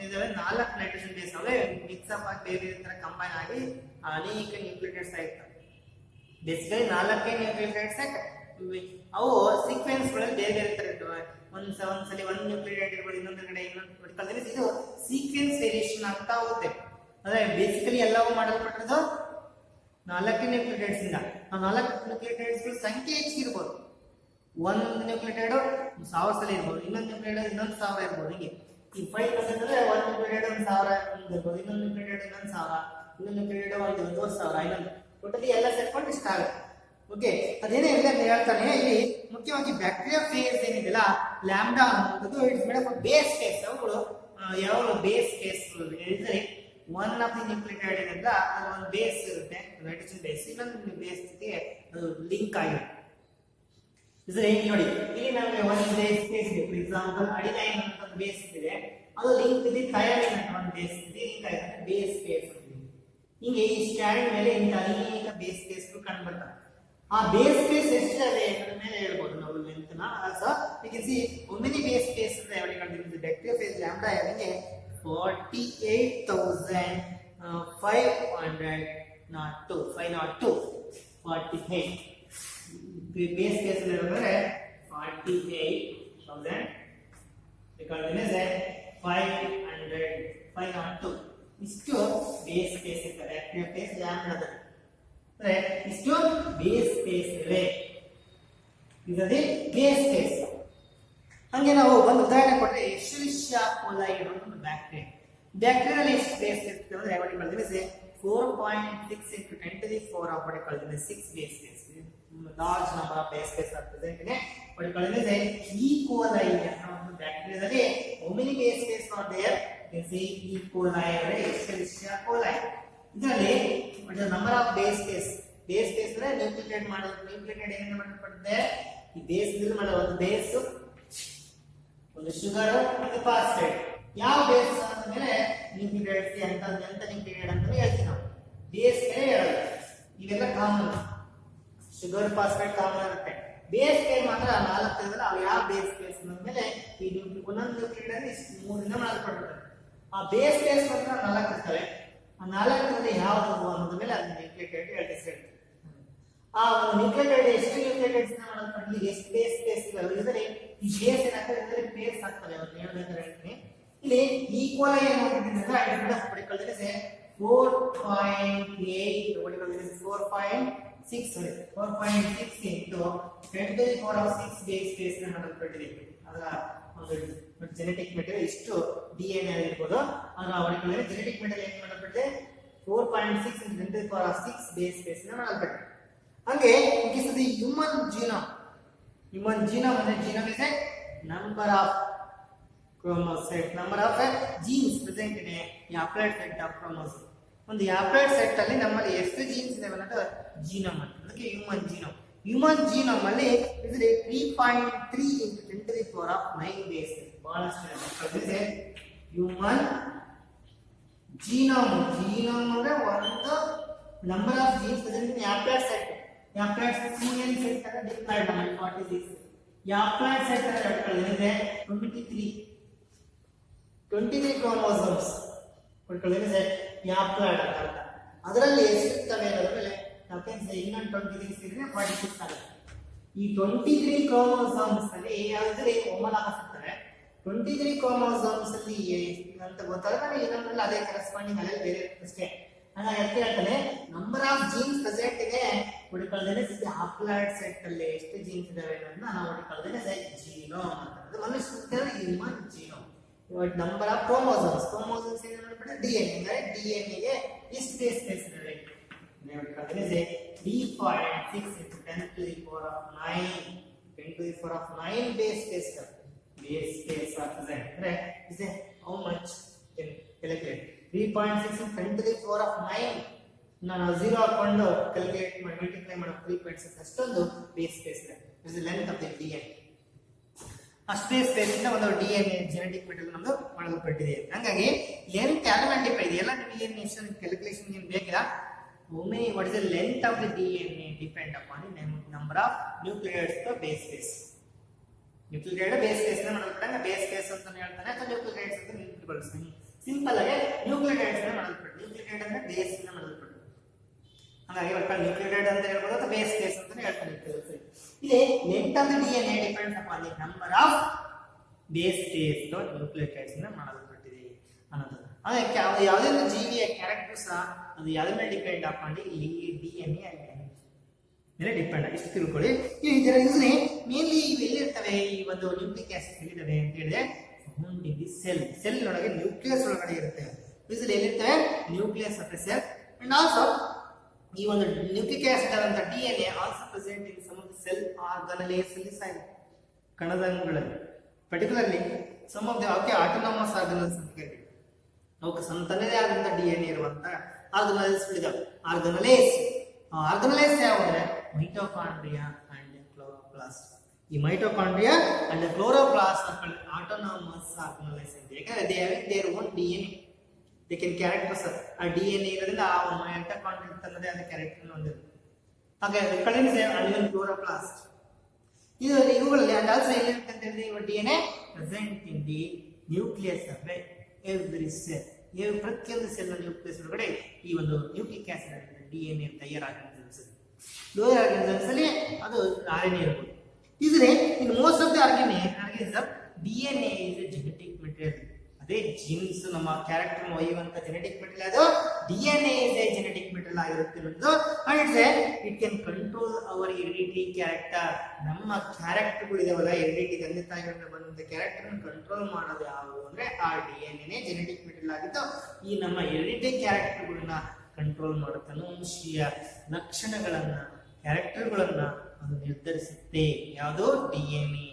ಇದಾವೆ 4 ನೈಟ್ರೋಜನ್ ಬೇಸ್ ಅವೇ ಮಿಕ್ಸ್ ಅಪ್ ಆಗಿ ಬೇರೆ ತರ ಕಂಬೈನ್ ಆಗಿ ಅನೇಕ ನ್ಯೂಕ್ಲಿಯೋಟೈಡ್ಸ್ ಆಗಿರ್ತವೆ. ಬೇಸಿಕಲಿ 4 ನ್ಯೂಕ್ಲಿಯೋಟೈಡ್ಸ್ ಅವು ಸೀಕ್ವೆನ್ಸ್ ಗಳಲ್ಲಿ ಬೇರೆ ಬೇರೆ ತರ ಇರ್ತವೆ. ಒಂದ್ಸಲಿ ಒಂದು ನ್ಯೂಕ್ಲಿಯೋಟೈಡ್ ಇರ್ಬೋದು, ಇನ್ನೊಂದು ಕಡೆ ಇನ್ನೊಂದು. ಇದು ಸೀಕ್ವೆನ್ಸ್ ವೇರಿಯೇಷನ್ ಆಗ್ತಾ ಹೋಗುತ್ತೆ. ಅಂದ್ರೆ ಬೇಸಿಕಲಿ ಎಲ್ಲವೂ ಮಾಡಲ್ಪಟ್ಟಿರೋದು 4 ನ್ಯೂಕ್ಲಿಯೋಟೈಡ್ಸ್ ಇಂದ. ಆ 4 ನ್ಯೂಕ್ಲಿಯೋಟೈಡ್ಸ್ ಗಳ ಸಂಖ್ಯೆ ಹೆಚ್ಚಿರ್ಬೋದು. ಒಂದು ನ್ಯೂಕ್ಲಿಯೋಟೈಡ್ 1000 ಸಲ ಇರ್ಬೋದು, ಇನ್ನೊಂದು ನ್ಯೂಕ್ಲಿಯೋಟೈಡ್ ಇನ್ನೊಂದು 1000 ಇರ್ಬೋದು. ಹಿಂಗೆ ಈ 5% ಅಂದ್ರೆ ಒಂದು ನ್ಯೂಕ್ಲಿಯೋಟೈಡ್ 1000 ಇರ್ಬೋದು, ಇನ್ನೊಂದು ನ್ಯೂಕ್ಲಿಯೋಟೈಡ್ ಇನ್ನೊಂದು 1000, ಇನ್ನೊಂದು ನ್ಯೂಕ್ಲಿಯೋಟೈಡ್ 1000, ಇನ್ನೊಂದು ಟೋಟಲಿ ಎಲ್ಲ ಸೇರ್ಕೊಂಡು ಇಷ್ಟ ಆಗುತ್ತೆ. ಓಕೆ, ಅದೇನೇ ಇಲ್ಲ ಅಂತ ಹೇಳ್ತಾನೆ. ಇಲ್ಲಿ ಮುಖ್ಯವಾಗಿ ಬ್ಯಾಕ್ಟೀರಿಯೋಫೇಸ್ ಏನಿದೆಲ್ಲ ಲ್ಯಾಂಬ್ಡಾ ಅನ್ನೋದು it's made of base pairs. ಅವುಗಳು ಯಾವ ಬೇಸ್ ಪೇಸ್ ಹೇಳಿದ್ರೆ ಒನ್ ಆಫ್ ದಿ ನ್ಯೂಕ್ಲಿಯೋಟೈಡ್ ಏನಿಲ್ಲ ಅದು ಒಂದು ಬೇಸ್ ಇರುತ್ತೆ, ನೈಟ್ರೋಜನ್ ಬೇಸ್, ಇನ್ನೊಂದು ಬೇಸ್ ಜೊತೆಗೆ ಅದು ಲಿಂಕ್ ಆಗಿರುತ್ತೆ. ನೋಡಿ ಇಲ್ಲಿ ನಮಗೆ ಒಂದು ಬೇಸ್ ಪೇಸ್ ಇದೆ. ಫಾರ್ ಎಕ್ಸಾಂಪಲ್ ಅಡಿನೈನ್ ಅಂತ ಒಂದು ಬೇಸ್ ಇದೆ, ಅದು ಲಿಂಕ್ ಇದೆ ಥೈಮಿನ್ ಅಂತ ಒಂದು ಬೇಸ್ ಇದೆ, ಲಿಂಕ್ ಆಗಿದೆ ಬೇಸ್ ಪೇಸ್. ಹಿಂಗೆ ಈ ಸ್ಟ್ಯಾಂಡ್ ಮೇಲೆ ಇಂಥ ಅನೇಕ ಬೇಸ್ ಪೇಸ್ಗಳು ಕಂಡು ಬರ್ತವೆ. ಆ ಬೇಸ್ ಪೇಸ್ ಎಷ್ಟಿದೆ ಅದರ ಮೇಲೆ ಹೇಳ್ಬೋದು ನಾವು ಲೆಂತ್ ನ. Also you can see how many base pairs ಅಂತ ಹೇಳಿ ಕಂಡಿದ್ದೀವಿ. ಬ್ಯಾಕ್ಟೀರಿಯೋಫೇಸ್ ಲ್ಯಾಂಬ್ಡಾ ಯಾರಿಗೆ 48502 48 ಬೇಸ್ ಪೇಸ್ ಇರೋದ್ರೆ 48000 502 ಇಷ್ಟು ಬೇಸ್ ಪೇಸ್ ಇರ್ತದೆ ಬ್ಯಾಕ್ಟೀರಿಯೋಫೇಸ್ ಲ್ಯಾಂಬ್ಡಾದಲ್ಲಿ. ಅಂದ್ರೆ ಇಷ್ಟು ಬೇಸ್ ಪೇಸ್ ಇವೆ. ಇದರಲ್ಲಿ ಬೇಸ್ ಪೇಸ್ ಹಂಗೆ ನಾವು ಒಂದು ಉದಾಹರಣೆ ಕೊಟ್ಟರೆ ಎಶ್ಚೆರಿಷಿಯಾ ಕೋಲೈ ಒಂದು ಬ್ಯಾಕ್ಟೀರಿಯಾ. ಬ್ಯಾಕ್ಟೀರಿಯಾದಲ್ಲಿ ಎಷ್ಟು ಬೇಸ್ ಇರ್ತದೆ ಅಂದ್ರೆ what you call this is 4.6 into 10 to the 4 of what you call this 6 base pairs. Large number of base pairs are present in what you call this E. coli ಅನ್ನೋ ಒಂದು ಬ್ಯಾಕ್ಟೀರಿಯಾದಲ್ಲಿ how many base pairs are there? You can say E. coli or Escherichia coli. ಇದರಲ್ಲಿ what is the number of base pairs? Base pairs ಅಂದ್ರೆ nucleated ಮಾಡೋದು. Nucleated ಏನು ಮಾಡಲ್ಪಟ್ಟಿದೆ? ಈ base ಇಂದ ಮಾಡೋ ಒಂದು ಬೇಸ್, ಒಂದು ಶುಗರ್, ಒಂದು ಫಾಸ್ಫೇಟ್. ಯಾವ ಬೇಸ್ ಅಂತ ಮೇಲೆ ನ್ಯೂಕ್ಲಿಯೇಟೆಡ್ ಅಂತ ನ್ಯೂಕ್ಲಿಯೇಟೆಡ್ ಅಂತ ಹೇಳ್ತೀವಿ ನಾವು. ಬೇಸ್ ಮೇಲೆ ಹೇಳೋದು ಇವೆಲ್ಲ ಕಾಮನ್. ಶುಗರ್ ಫಾಸ್ಫೇಟ್ ಕಾಮನ್ ಇರುತ್ತೆ. ಬೇಸ್ ಪೇರ್ ಮಾತ್ರ 4 ಇರೋದಿಲ್ಲ. ಅವು ಯಾವ ಬೇಸ್ ಪೇರ್ಸ್ ಮೇಲೆ ಈ ಒಂದೊಂದು ನ್ಯೂಕ್ಲಿಯೇಟೆಡ್ ಅಂದ್ರೆ ಇಷ್ಟು 3 ಮಾಡಲ್ಪಟ್ಟಿರುತ್ತೆ. ಆ ಬೇಸ್ ಪೇರ್ಸ್ ಮಾತ್ರ 4 ಇರ್ತವೆ. ಆ 4ರಲ್ಲಿ ಯಾವುದು ಅನ್ನೋದ್ರ ಮೇಲೆ ಅದು ನ್ಯೂಕ್ಲಿಯೇಟೆಡ್ ಹೇಳ್ತೀವಿ. ಆ ಒಂದು ನ್ಯೂಕ್ಲಿಯೇಟೆಡ್ ಎಷ್ಟು ನ್ಯೂಕ್ಲಿಯೇಟೆಡ್ಸ್ ಮಾಡಲ್ಪಟ್ಟಿದೆ, ಎಷ್ಟು ಬೇಸ್ ಪೇರ್ಸ್ ಇದ್ರೆ ಈ ಬೇಸ್ ಏನಾಗ್ತದೆ ಅಂದ್ರೆ ಪೇರ್ಸ್ ಆಗ್ತವೆ. ಅವ್ರು ಹೇಳ್ಬೇಕಾದ್ರೆ ಹೇಳ್ತೀನಿ ಇಲ್ಲಿ ಈಕ್ವಲ್ ಏನು ಮಾಡಿದ್ರೆ identify ಪಡಿಕೊಳ್ಳೋದಿದೆ 4.8 4.6 into 10 to the power of 6 base pairs ಮಾಡಲ್ಪಟ್ಟಿದೆ. ಅದರ ಒಂದು ಜೆನೆಟಿಕ್ ಮೆಟೀರಿಯಲ್ ಇಷ್ಟು DNA ಆಗಿರ್ಬೋದು. ಅದರ ಅವಳಿಗೆ ಜೆನೆಟಿಕ್ ಮೆಟೀರಿಯಲ್ ಏನು ಮಾಡಲ್ಪಟ್ಟಿದೆ 4.6 into 10 to the power of 6 base pairs ಮಾಡಲ್ಪಟ್ಟಿದೆ. ಹಂಗೆ it the human genome. Human genome ಅಂದ್ರೆ genome is number of chromosomes, number of genes present in a haploid set of chromosomes. ಒಂದು haploid set ಅಲ್ಲಿ ನಮ್ಮಲ್ಲಿ ಎಷ್ಟು jeans ಇದಾವೆ ಅನ್ನೋದು genome ಅಂತ. ಅದಕ್ಕೆ ಹ್ಯೂಮನ್ ಜೀನೋಮ್. ಹ್ಯೂಮನ್ ಜೀನೋಮ್ ಅಲ್ಲಿ ಇದ್ರೆ 3.3 into 10 to the power of 9 base. ಬಹಳಷ್ಟು ಇದೆ ಹ್ಯೂಮನ್ ಜೀನೋಮ್. ಜೀನೋಮ್ ಅಂದ್ರೆ ಒಂದು number of jeans present in haploid set. haploid set CNN set ಅಂತ ಡಿಫೈನ್ ಮಾಡಿ 46. haploid set ಅಂದ್ರೆ 23 chromosomes ಕೊಡ್ಕೊಳ್ಳೋದಿದೆ haploid ಅಂತ. ಅದರಲ್ಲಿ ಎಷ್ಟಿರ್ತವೆ ಅನ್ನೋದ್ಮೇಲೆ ನಾವು ಇನ್ನೊಂದು 23 ಸೇರಿದ್ರೆ 46 ಆಗುತ್ತೆ. ಈ 23 chromosomes ಅಲ್ಲಿ ಯಾವ್ದ್ರೆ ಹೋಮೋಲಾಗಸ್ ಇರ್ತವೆ. 23 chromosomes ಅಲ್ಲಿ ಅಂತ ಗೊತ್ತಾದ್ರೆ ಇನ್ನೊಂದ್ರಲ್ಲಿ ಅದೇ ಕರೆಸ್ಪಾಂಡಿಂಗ್ ಅಲ್ಲೇ ಬೇರೆ ಅಷ್ಟೇ. ಹಾಗಾಗಿ ಅದಕ್ಕೆ ಹೇಳ್ತಾನೆ ನಂಬರ್ ಆಫ್ ಜೀನ್ಸ್ ಪ್ರೆಸೆಂಟ್ ಇದೆ ಹುಡುಕೊಳ್ಳೋದೇ haploid set ಅಲ್ಲಿ ಎಷ್ಟು ಜೀನ್ಸ್ ಇದಾವೆ ಅನ್ನೋದನ್ನ ನಾವು ಹುಡುಕೊಳ್ಳೋದೇ ಜೀನೋಮ್ ಅಂತ. ಮನುಷ್ಯ human genome. Number of chromosomes. Chromosomes ಏನು ಮಾಡ್ಬಿಟ್ರೆ DNA ಅಂದ್ರೆ DNA ಗೆ ಎಷ್ಟು ಬೇಸ್ ಪೇರ್ಸ್ ಇದಾವೆ ಅಂದ್ರೆ 3.6 into 10 to the power of 9 10 to the power of 9 base pairs are present. ಅಂದ್ರೆ is how much in calculate 3.6 into 10 to the power of 9 ನಾನು 0 ಹಾಕೊಂಡು ಕ್ಯಾಲ್ಕುಲೇಟ್ ಮಾಡಿ ಮಲ್ಟಿಪ್ಲೈ ಮಾಡೋ 3.6 ಅಷ್ಟೊಂದು ಬೇಸ್ ಪೇರ್ಸ್ ಇದೆ. Is the length of the DNA. ಅಷ್ಟೇ space ಇಂದ ಒಂದು DNA ಜೆನೆಟಿಕ್ ಮೆಟೀರಿಯಲ್ ನಮ್ದು ಮಾಡಲ್ಪಟ್ಟಿದೆ. ಹಾಗಾಗಿ ಲೆಂತ್ ಡಿಪೆಂಡ್ ಇದೆ. ಎಲ್ಲ ನಿಮಗೆ ಏನು ಇನ್ಸ್ಟನ್ ಕ್ಯಾಲ್ಕುಲೇಷನ್ ಏನು ಬೇಕಿಲ್ಲ. ಒಮ್ಮೆ what is the length of the DNA depend upon the number of nucleotides the base pairs. Nucleotide base pairs ನ ಮಾಡಲ್ಪಟ್ಟಾಗ ಬೇಸ್ ಪೇರ್ಸ್ ಅಂತ ಹೇಳ್ತಾನೆ ಅಥವಾ ನ್ಯೂಕ್ಲಿಯೈಡ್ಸ್ ಅಂತ ಬಳಸ್ತೀನಿ. ಸಿಂಪಲ್ ಆಗಿ ನ್ಯೂಕ್ಲಿಯೈಡ್ಸ್ ನ ಮಾಡಲ್ಪಟ್ಟು. ನ್ಯೂಕ್ಲಿಯೈಡ್ ಅಂದ್ರೆ ಬೇಸ್ ಇಂದ ಮಾಡಲ್ಪಟ್ಟು. ಹಾಗಾಗಿ ಒಟ್ಟು ನ್ಯೂಕ್ಲಿಯೈಡ್ ಅಂತ ಹೇಳ್ಬೋದು ಅಥವಾ ಬೇಸ್ ಪೇರ್ಸ್ ಅಂತ ಹೇಳ್ತಾನೆ. ಇಲ್ಲಿ length of the DNA depends upon the number of base pairs nucleotides ಇಂದ ಮಾಡಲ್ಪಟ್ಟಿದೆ ಅನ್ನೋದು. ಅದಕ್ಕೆ ಯಾವುದೇ ಒಂದು ಜೀವಿಯ ಕ್ಯಾರೆಕ್ಟರ್ಸ್ ಅದು ಯಾವುದ್ರ ಮೇಲೆ ಡಿಪೆಂಡ್ ಅಪಾನ್ ದಿ DNA ಮೇಲೆ ಡಿಪೆಂಡ್. ಇಷ್ಟು ತಿಳ್ಕೊಳ್ಳಿ. ಇದರ ಯೂಸ್ನೆ ಮೇನ್ಲಿ ಇವು ಎಲ್ಲಿರ್ತವೆ ಈ ಒಂದು ನ್ಯೂಕ್ಲಿಕ್ ಆಸಿಡ್ ಎಲ್ಲಿದ್ದಾವೆ ಅಂತ ಹೇಳಿದ್ರೆ found in the cell. Cell ಒಳಗೆ ನ್ಯೂಕ್ಲಿಯಸ್ ಒಳಗಡೆ ಇರುತ್ತೆ. ಯೂಸ್ಲಿ ಎಲ್ಲಿರ್ತವೆ nucleus of the cell. And also ಈ ಒಂದು ನ್ಯೂಕ್ಲಿಕ್ ಆಸಿಡ್ ಆದಂತ DNA also present in some of the cell organelles side ಕಣದಂಗಳಲ್ಲಿ. Particularly some of the autonomous organelles ಅಂತ ಕರೀತೀವಿ. ಅವಕ್ಕೆ ತನ್ನದೇ ಆದಂತ DNA ಇರುವಂತ ಆರ್ಗನಲ್ಸ್ ಇದಾವೆ. ಆರ್ಗನಲೇಸ್ ಯಾವ ಅಂದ್ರೆ ಮೈಟೋಕಾಂಡ್ರಿಯಾ ಅಂಡ್ ಕ್ಲೋರೋಪ್ಲಾಸ್ಟ್. ಈ ಮೈಟೋಕಾಂಡ್ರಿಯಾ ಅಂಡ್ ಕ್ಲೋರೋಪ್ಲಾಸ್ಟ್ ಆಟೋನಮಸ್ ಆರ್ಗನಲೈಸ್ ಅಂತ. ಯಾಕಂದ್ರೆ they have their own DNA. They can characters. ಆ DNA ಇರೋದ್ರಿಂದ ಆ ಮೈಟೋಕಾಂಡ್ರಿಯಾ ತನ್ನದೇ ಆದ ಕ್ಯಾರೆಕ್ಟರ್ ಹೊಂದಿರುತ್ತೆ. ಹಾಗೆ ಕಳೆನ್ಸ್ ಅಂಡ್ ಕ್ಲೋರೋಪ್ಲಾಸ್ಟ್ ಇವುಗಳಲ್ಲಿ ಅಂಡ್ ಆಲ್ಸೋ ಏನಂತ ಹೇಳಿದ್ರೆ ಇವ DNA present in the nucleus of every cell. ಪ್ರತಿಯೊಂದು ಸೆಲ್ ನ್ಯೂಕ್ಲಿಯಸ್ ಒಳಗಡೆ ಈ ಒಂದು ನ್ಯೂಕ್ಲಿಕ್ ಆಸಿಡ್ DNA ತಯಾರಾಗಿರ್ತದೆ. ಲೋಯರ್ ಆರ್ಗನಿಸಮ್ಸ್ ಅಲ್ಲಿ ಅದು RNA ಇರಬಹುದು. ಇದ್ರೆ in most of the organism DNA is a genetic material. ಆ ಅದೇ ಜೀನ್ಸ್ ನಮ್ಮ ಕ್ಯಾರೆಕ್ಟರ್ ಒಯ್ಯುವಂತ ಜೆನೆಟಿಕ್ ಮೆಟೀರಿಯಲ್ ಅದು DNA is a genetic material ಆಗಿರುತ್ತೆ ನಮ್ದು. And it can control our hereditary character. ನಮ್ಮ ಕ್ಯಾರೆಕ್ಟರ್ಗಳು ಇದಾವಲ್ಲ, ಹೆರಿಡಿಟಿ ತಂದೆ ತಾಯಿಗಳಿಂದ ಬಂದಂತ ಕ್ಯಾರೆಕ್ಟರ್ ಕಂಟ್ರೋಲ್ ಮಾಡೋದು ಯಾವುದು ಅಂದ್ರೆ ಆ DNA ಜೆನೆಟಿಕ್ ಮೆಟೀರಿಯಲ್ ಆಗಿದ್ದು ಈ ನಮ್ಮ ಹೆರಿಡಿಟರಿ ಕ್ಯಾರೆಕ್ಟರ್ಗಳನ್ನ ಕಂಟ್ರೋಲ್ ಮಾಡುತ್ತೆ. ಅನುವಂಶೀಯ ಲಕ್ಷಣಗಳನ್ನ ಕ್ಯಾರೆಕ್ಟರ್ಗಳನ್ನ ಅದು ನಿರ್ಧರಿಸುತ್ತೆ. ಯಾವುದು? DNA.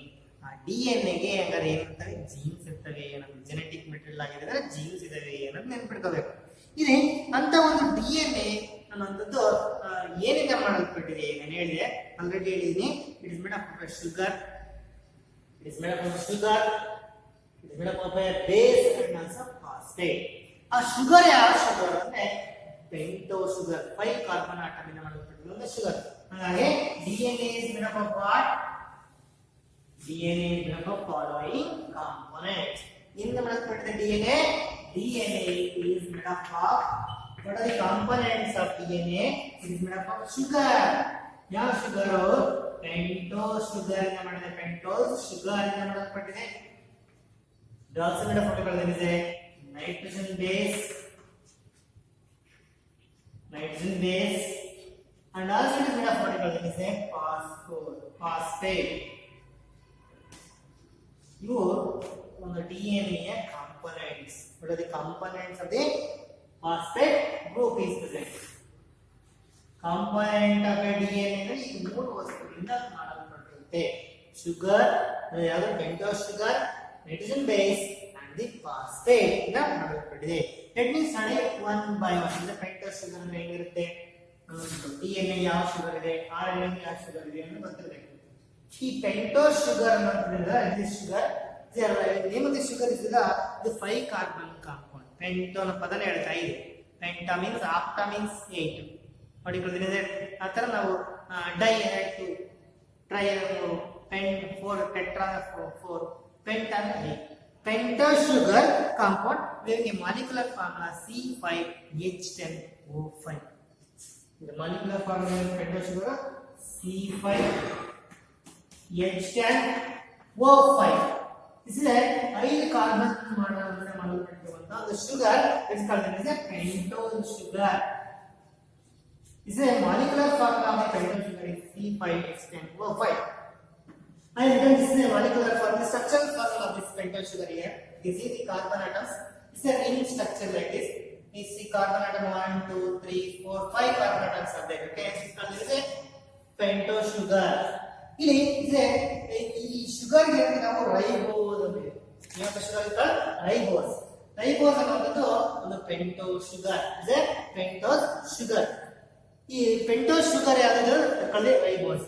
ಆ DNA ಹಂಗಾರೆ ಏನಂತಾರೆ? ಜೀನ್ಸ್ ಇರ್ತವೆ. ನಮ್ಮ ಜೆನೆಟಿಕ್ ಮೆಟೀರಿಯಲ್ ಆಗಿದೆ, ಜೀನ್ಸ್ ಇದಾವೆ ಅನ್ನೋದು ನೆನ್ಪಿಟ್ಕೋಬೇಕು. ಇದೆ ಅಂತ ಒಂದು DNA ಅನ್ನೋಂಥದ್ದು ಏನಿಂದ ಮಾಡಲ್ಪಟ್ಟಿದೆ? ನಾನು ಹೇಳಿದೆ, ಆಲ್ರೆಡಿ ಹೇಳಿದೀನಿ. It is made of sugar, it is made of sugar, it is made of base and also phosphate. ಆ ಶುಗರ್ ಯಾವ ಶುಗರ್ ಅಂದ್ರೆ ಪೆಂಟೋ ಶುಗರ್. 5 ಕಾರ್ಬನ್ ಆಟಮ್ ಇಂದ ಮಾಡಲ್ಪಟ್ಟಿದೆ ಒಂದು ಶುಗರ್. ಹಾಗಾಗಿ DNA is made up of what? DNA is made up of following components. ಇಂದ ಮಾಡಲ್ಪಟ್ಟಿದೆ DNA. DNA is made up of what are the components of DNA? It is made up of sugar. ಯಾವ sugar? ಪೆಂಟೋ sugar ಇಂದ ಮಾಡಿದೆ. Pentose sugar ಇಂದ ಮಾಡಲ್ಪಟ್ಟಿದೆ. It also made up of what is a nitrogen base, nitrogen base, and also it is made of what is a phosphate. ಇವು ಒಂದು DNA ಯ components. What are the components of the phosphate group is present? Component of a DNA ಅಂದ್ರೆ ಈ ಮೂರು ವಸ್ತುಗಳಿಂದ ಮಾಡಲ್ಪಟ್ಟಿರುತ್ತೆ. Sugar, ಯಾವುದು? Pentose sugar, nitrogen base and the phosphate ಇಂದ ಮಾಡಲ್ಪಟ್ಟಿದೆ. Let me study one by one. ಅಂದ್ರೆ ಪೆಂಟೋಸ್ ಶುಗರ್ ಅಂದ್ರೆ ಹೇಗಿರುತ್ತೆ? DNA ಯಾವ ಶುಗರ್ ಇದೆ, RNA ಯಾವ ಶುಗರ್ ಇದೆ ಅಂತ ಗೊತ್ತಿರಬೇಕು. ಈ ಪೆಂಟೋಸ್ ಶುಗರ್ ಅನ್ನೋದ್ರಿಂದ this sugar, the name of the sugar is the 5 carbon compound. Pento ಅನ್ನೋ ಪದನೇ ಹೇಳ್ತಾ ಇದೆ. Penta means hepta means 8. Particular ಆತರ ನಾವು di 2 tri 4 tetra 4 penta 8. Pentose sugar compound having a molecular formula C5H10O5. The molecular formula of pentose sugar C5H10O5. This is a 5 carbon ಮಾಡಲ್ಪಟ್ಟಿರುವಂತಹ the sugar is called as a pentose sugar. This is a molecular formula of the pentose sugar is C5H10O5. And then this is a molecular formula, the structural formula of this pentose sugar here. You see the carbon atoms. It's a ring structure like this. You see carbon atom 1, 2, 3, 4, 5 carbon atoms are there. Okay, this is called as a pentose sugar. ಇಲ್ಲಿ ಈ sugar ಗೆ ನಾವು ribose ಅಂತೀವಿ. ಯಾವ sugar ಇದೆ? Ribose. Ribose ಅನ್ನೋದು ಒಂದು pentose sugar. ಇದೆ ಪೆಂಟೋಸ್ ಶುಗರ್. ಈ ಪೆಂಟೋಸ್ ಶುಗರ್ ಯಾವುದು? ಕಳೆ ರೈಬೋಸ್.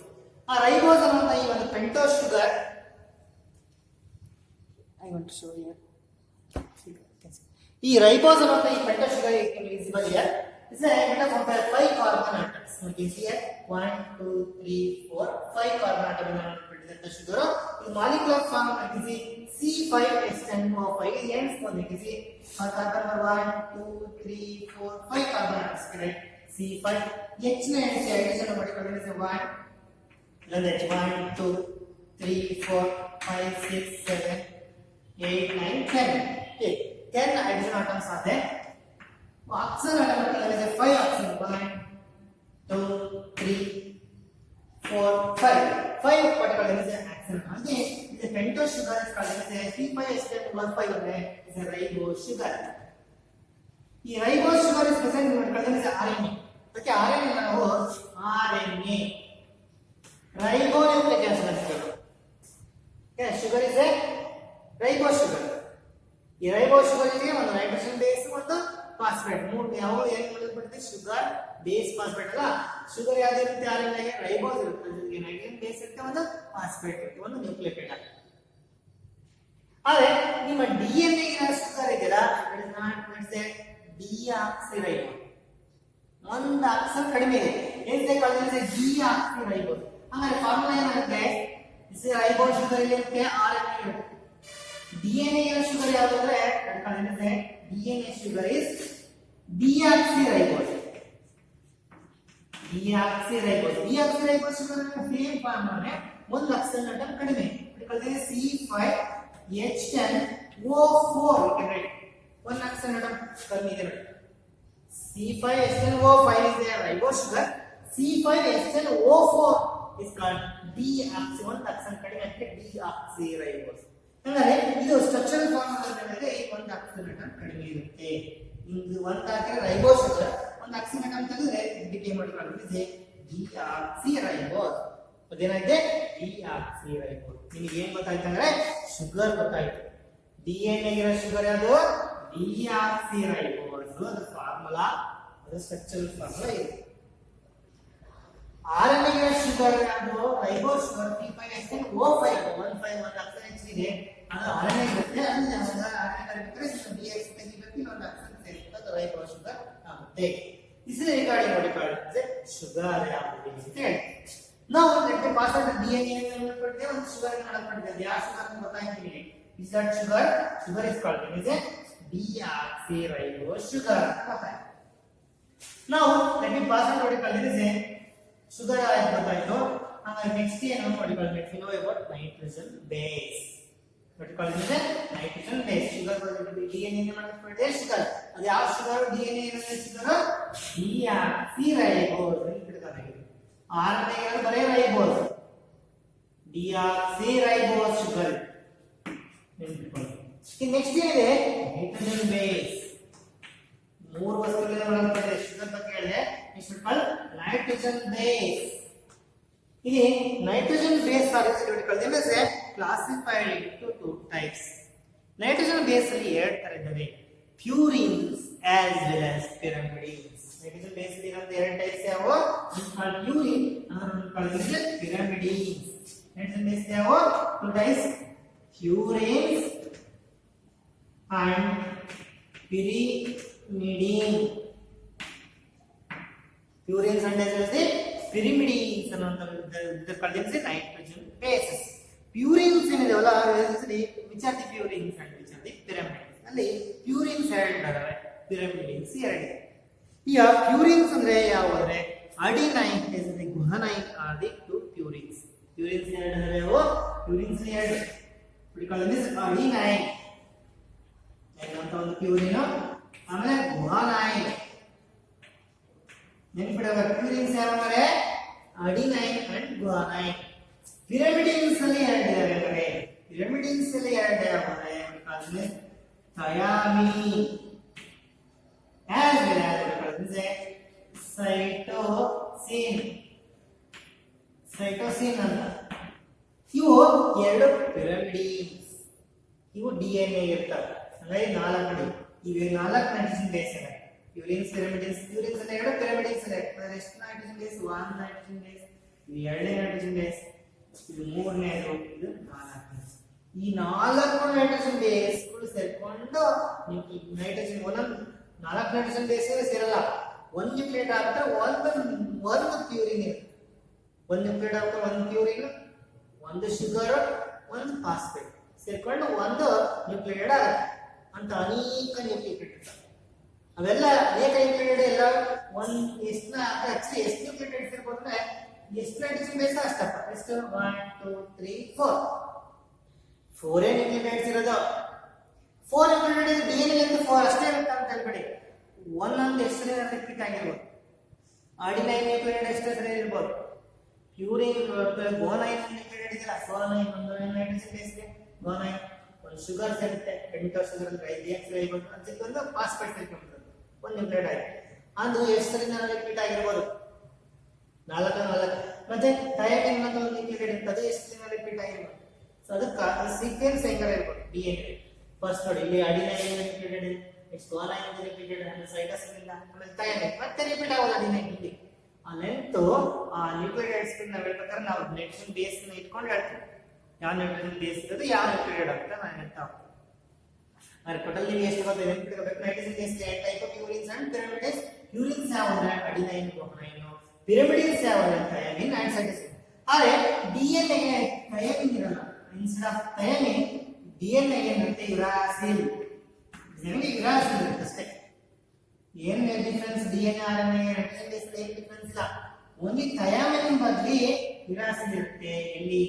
ಆ ರೈಬೋಸ್ ಅನ್ನುವಂತ ಈ ಒಂದು pentose sugar, I want to show here. ಈ ರೈಬೋಸ್ ಅನ್ನುವಂತ ಈ pentose sugar visible here. This is made up of 5 carbon atoms. So you can see here 1, 2, 3, 4, 5 carbon atom ಇಂದ ಮಾಡಲ್ಪಟ್ಟಿದೆ ಶುಗರ್. ಈ ಮಾಲಿಕ್ಯುಲರ್ ಫಾರ್ಮ್ is C5H10O5. ಇದು ಎಣಿಸ್ಕೊಂಡು you can see carbon number 1, 2, 3, 4, 5 carbon atoms. Correct? C5 H ನ ಎಣಿಸಿ hydrogen ಮಾಡಿಕೊಳ್ಳಿ 1, then H 1, 2, 3, 4, 5, 6, 7, 8, 9, 10. Okay, 10 hydrogen atoms are there. Oxygen atom is 5 oxygen. 1, 2, 3, 4, 5. 5 particle is an oxygen. Again, the pentose sugar is called as C5H10O5 is a ribose sugar. The ribose sugar is present in as RNA. Okay, RNA ನಾವು RNA. Ribonucleic acid ಅಂತೀವಿ. Okay, sugar is a ribose sugar. ಈ ribose sugar ಇದೆ ಒಂದು nitrogen base ಮತ್ತು phosphate. ಮೂರು ಯಾವ ಏನು ಮಾಡಲ್ಪಟ್ಟಿದೆ? ಶುಗರ್ ಬೇಸ್ ಫಾಸ್ಫೇಟ್ ಅಲ್ಲ. ಶುಗರ್ ಯಾವ್ದು ಇರುತ್ತೆ? RNA ಗೆ ರೈಬೋಸ್ ಇರುತ್ತೆ, ಜೊತೆಗೆ ನೈಟ್ರೋಜನ್ ಬೇಸ್ ಇರುತ್ತೆ, ಒಂದು ಫಾಸ್ಫೇಟ್ ಇರುತ್ತೆ, ಒಂದು ನ್ಯೂಕ್ಲಿಯೋಟೈಡ್ ಆಗುತ್ತೆ. ಆದರೆ ನಿಮ್ಮ DNA ಗೆ ಶುಗರ್ ಇದೆಯಲ್ಲ, it is not it's a deoxyribose. ಒಂದು ಆಕ್ಸಿಜನ್ ಕಡಿಮೆ ಇದೆ, ಏನಿದೆ ಕಾಲೇಜ್ ಡಿಆಕ್ಸಿರೈಬೋಸ್. ಹಾಗಾದ್ರೆ ಫಾರ್ಮುಲಾ ಏನಾಗುತ್ತೆ? ಇಸ್ ರೈಬೋಸ್ ಶುಗರ್ ಇರುತ್ತೆ, RNA ಇರುತ್ತೆ. DNA sugar ಯಾವುದು ಅಂದ್ರೆ correct DNA sugar is deoxyribose. Deoxyribose sugar same form ಅಂದ್ರೆ ಒಂದು ಆಕ್ಸಿಜನ್ ಅಟಮ್ ಕಡಿಮೆ. ಅದಕ್ಕೆ C5H10 O4 you can write. One answer madam ಕಮ್ಮಿ ಇದೆ ನೋಡಿ. C5H10O5 is there ribose sugar. C5H10O4 is called deoxy. ಒಂದು ಆಕ್ಸನ್ ಕಡಿಮೆ ಅದಕ್ಕೆ deoxyribose. ಅಂದರೆ ಇದು ಸ್ಟ್ರಕ್ಚರಲ್ ಫಾರ್ಮುಲಾ ಅಂದ್ರೆ ಒಂದು ಆಕ್ಸಿಮೆಟಮ್ ಕಡಿಮೆ ಇರುತ್ತೆ. ಇದು ಒಂದು ಹಾಕಿದ್ರೆ ರೈಬೋಸ್ ಶುಗರ್, ಒಂದು ಆಕ್ಸಿಮೆಟಮ್ ತೆಗೆದ್ರೆ ಇದಕ್ಕೆ ಏನು ಮಾಡಿಕೊಳ್ಳುತ್ತೆ deoxyribose. ಅದೇನಾಗಿದೆ deoxyribose. ನಿಮಗೆ ಏನು ಗೊತ್ತಾಯ್ತು ಅಂದ್ರೆ ಶುಗರ್ ಗೊತ್ತಾಯ್ತು. DNA ಇರೋ ಶುಗರ್ ಯಾವುದು deoxyribose. ಅದು ಫಾರ್ಮುಲಾ, ಅದು ಸ್ಟ್ರಕ್ಚರಲ್ ಫಾರ್ಮುಲಾ ಇದೆ. RNA ಇರೋ ಶುಗರ್ ಯಾವುದು ರೈಬೋಸ್ ಶುಗರ್ C5H10O5 ಒಂದು ಆಕ್ಸಿಜನ್ ಇದೆ, ಅದು RNA ಇರುತ್ತೆ. ಅದು ನಮಗೆ RNA ಕರಿಬೇಕಾದ್ರೆ DX ತೆಗಿಬೇಕು, ಇನ್ನೊಂದು ಆಕ್ಸಿಜನ್ ಸೇರಿಸುತ್ತೆ, ಅದು ರೈಬೋಸ್ ಶುಗರ್ ಆಗುತ್ತೆ. This is regarding what you call it sugar amylase. Now let me pass on the DNA and put one sugar and put the sugar and बताएंगे. Is that sugar? Sugar is called is it deoxyribose sugar. Now let me pass on what you call it is sugar आया बताए तो हमारे next year हम what you call it we know about nitrogen base. What you call it is nitrogen base. Sugar को DNA ने मतलब पढ़ते हैं sugar. अरे आप sugar और DNA ने sugar deoxyribose लिख कर रहे हैं. RNA का बड़े ribose. Deoxyribose sugar. कि next year है nitrogen base. ಮೂರು ವಸ್ತುಗಳಿಂದ ಮಾಡಲ್ಪಟ್ಟಿದೆ. ಶುಗರ್ ಬಗ್ಗೆ ಹೇಳಿದೆ. Next call nitrogen base. ಇಲ್ಲಿ nitrogen base are classified into two types. Nitrogen base ಅಲ್ಲಿ ಎರಡು ತರ ಇದ್ದಾವೆ, purines as well as pyrimidines. Nitrogen base ಅಲ್ಲಿ ಇರೋ ಎರಡು ಟೈಪ್ಸ್ ಯಾವು? purine and pyrimidines. Nitrogen base ಯಾವು? two types, purines and pyrimidine. Purines and as well as pyrimidines ಅನ್ನುವಂತ ಕಳೆದಿದೆ nitrogen bases. Purines ಏನಿದೆವಲ್ಲ which are the purines and which are the pyrimidines. ಅಲ್ಲಿ purines ಎರಡು ಇದಾವೆ, pyrimidines ಎರಡು ಇದೆ. ಈಗ purines ಅಂದ್ರೆ ಯಾವ ಅಂದ್ರೆ adenine is the guanine are the two purines. Purines ಎರಡು ಅಂದ್ರೆ ಯಾವ? Purines ಎರಡು. We call this adenine. ಏನಂತ ಒಂದು purine, ಆಮೇಲೆ guanine. ನೆನಪಿಡೋಣ, purines ಯಾವ ಅಂದ್ರೆ adenine and guanine. Pyrimidines ಅಲ್ಲಿ ಎರಡು ಇದಾವೆ ಅಂದ್ರೆ pyrimidines ಅಲ್ಲಿ ಎರಡು ಯಾವಂದ್ರೆ ಅಂದ್ರೆ thiamine as well as cytosine ಅಂತ. ಇವು ಎರಡು pyrimidines. ಇವು DNA ಇರ್ತವೆ ಅಂದ್ರೆ ನಾಲ್ಕು. ಇವೆ ನಾಲ್ಕು ನೈಟ್ರೋಜನ್ ಬೇಸ್ ಇದೆ. Purines, pyrimidines, purines ಅಲ್ಲಿ ಎರಡು, pyrimidines ಅಲ್ಲಿ ಎರಡು. ಎಷ್ಟು ನೈಟ್ರೋಜನ್ ಬೇಸ್? ಒಂದು ನೈಟ್ರೋಜನ್ ಬೇಸ್. ಇದು ಎರಡನೇ ನೈಟ್ರೋಜನ್ ಬೇಸ್, ಇದು ಮೂರನೇದು, ಇದು ನಾಲ್ಕನೇ. ಈ ನಾಲ್ಕು ನೈಟ್ರೋಜನ್ ಬೇಸ್ಗಳು ಸೇರ್ಕೊಂಡು ನೈಟ್ರೋಜನ್ ಒಂದೊಂದು ನಾಲ್ಕು ನೈಟ್ರೋಜನ್ ಬೇಸ್ ಸೇರಲ್ಲ. ಒಂದು ನ್ಯೂಕ್ಲಿಯೇಟ್ ಆಗ್ತಾರೆ, ಒಂದು ಪ್ಯೂರಿನ್ ಇರುತ್ತೆ. ಒಂದು ನ್ಯೂಕ್ಲಿಯೇಟ್ ಆಗ್ತಾರೆ, ಒಂದು ಪ್ಯೂರಿನ್, ಒಂದು ಶುಗರ್, ಒಂದು ಫಾಸ್ಫೇಟ್ ಸೇರ್ಕೊಂಡು ಒಂದು ನ್ಯೂಕ್ಲಿಯೇಟ್ ಆಗುತ್ತೆ ಅಂತ ಅನೇಕ ನ್ಯೂಕ್ಲಿಯೇಟ್ ಇರ್ತವೆ. ಅವೆಲ್ಲ ಅನೇಕ ನ್ಯೂಕ್ಲಿಯೇಟ್ ಎಲ್ಲ ಒಂದು ಎಷ್ಟು ನ್ಯೂಕ್ಲಿಯೇಟ್ ಇರ್ಬೋದು ಅಂದ್ರೆ ಎಷ್ಟು ನೈಟ್ರೋಜನ್ ಬೇಸ್ ಅಷ್ಟಪ್ಪ. ಎಷ್ಟು? 1 2 3 4 4 ನ್ಯೂಕ್ಲಿಯೇಟ್ಸ್ ಇರೋದು. 4 ನ್ಯೂಕ್ಲಿಯೇಟ್ DNA ಅಂತ 4 ಅಷ್ಟೇ ಇರುತ್ತೆ ಅಂತ ಹೇಳ್ಬೇಡಿ. ಒಂದೊಂದು ಎಷ್ಟು ರಿಪೀಟ್ ಆಗಿರ್ಬೋದು. ಅಡಿನೈನ್ ನ್ಯೂಕ್ಲಿಯೇಟ್ ಎಷ್ಟು ಸರಿ ಇರ್ಬೋದು. ಪ್ಯೂರಿನ್ ಗೋನೈನ್ ನ್ಯೂಕ್ಲಿಯೇಟ್ ಇದೆಯಲ್ಲ, ಗೋನೈನ್ ಒಂದು ನೈಟ್ರೋಜನ್ ಬೇಸ್ ಇದೆ. ಗೋನೈನ್ ಒಂದು ಶುಗರ್ ಸೇರುತ್ತೆ, ಪೆಂಟೋಸ್ ಶುಗರ್ ಅಂದ್ರೆ DoxyRibose ಅದಕ್ಕೆ ಒಂದು ಫಾಸ್ಫೇಟ್ ಸೇರ್ಕೊಂಡು ಒಂದು ನ್ಯೂಕ್ಲಿಯೇಟ್ ಆಗಿದೆ. ಅದು ಎಷ್ಟು ಸರಿನ ರಿಪೀಟ್ ಆಗಿರ್ಬೋದು? 4. ಮತ್ತೆ ಥೈಮಿನ್ ಅಂತ ಒಂದು ನ್ಯೂಕ್ಲಿಯೇಟ್ ಇರುತ್ತೆ, ಅದು ಎಷ್ಟು ದಿನ ರಿಪೀಟ್ ಆಗಿರ್ಬೋದು. ಸೊ ಅದಕ್ಕೆ ಸೀಕ್ವೆನ್ಸ್ ಹೆಂಗಾರ ಇರ್ಬೋದು. DNA ಫಸ್ಟ್ ನೋಡಿ, ಇಲ್ಲಿ ಅಡಿನೈನ್ ನ್ಯೂಕ್ಲಿಯೇಟ್ ಇದೆ, ನೆಕ್ಸ್ಟ್ ಗೋನೈನ್ ರಿಪೀಟೆಡ್, ಆಮೇಲೆ ಸೈಟೋಸಿನ್ ಇಲ್ಲ, ಆಮೇಲೆ ಥೈಮಿನ್ ಮತ್ತೆ ರಿಪೀಟ್ ಆಗೋದು ಅಡಿನೈನ್. ಇಲ್ಲಿ ಆ ಲೆಂತ್ ಆ ನ್ಯೂಕ್ಲಿಯೇಟ್ಸ್ ನಾವು ಹೇಳ್ಬೇಕಾದ್ರೆ ನಾವು ನೈಟ್ರೋಜನ್ ಬೇಸ್ ನ ಇಟ್ಕೊಂಡು ಹೇಳ್ತೀವಿ. ಯಾವ ನೈಟ್ರೋಜನ್ ಬೇಸ್ ಇರೋದು ಯಾವ ನ್ಯೂಕ್ಲಿಯೇಟ್ ಆಗುತ್ತೆ ನಾನು ಹೇಳ್ತಾ ಹೋಗ್ತೀನಿ. ಆದರೆ ಟೋಟಲ್ ನೀವು ಎಷ್ಟು ಗೊತ್ತಿದೆ ನೆನಪಿಡಬೇಕು. Nitrogen base type of purines and pyrimidines. Purines ಯಾವಂದ್ರೆ ಅಡಿನೈನ್, ಗೋನೈನ್. pyrimidines ಯಾವಂದ್ರೆ ಥೈಮಿನ್ ಅಂಡ್ ಸೈಟೋಸಿನ್. ಆದರೆ DNA ಗೆ ಥೈಮಿನ್ ಇರಲ್ಲ. ಇನ್ಸ್ಟೆಡ್ ಆಫ್ ಥೈಮಿನ್ DNA ಏನಿರುತ್ತೆ ಯುರಾಸಿಲ್. ಯುರಾಸಿಲ್ ಇರುತ್ತೆ ಅಷ್ಟೇ. ಏನು difference DNA RNA nitrogen base ಏನು ಡಿಫರೆನ್ಸ್ ಇಲ್ಲ. ಓನ್ಲಿ ಥೈಮಿನ್ ಬದಲಿ ಯುರಾಸಿಲ್ ಇರುತ್ತೆ. ಎಲ್ಲಿ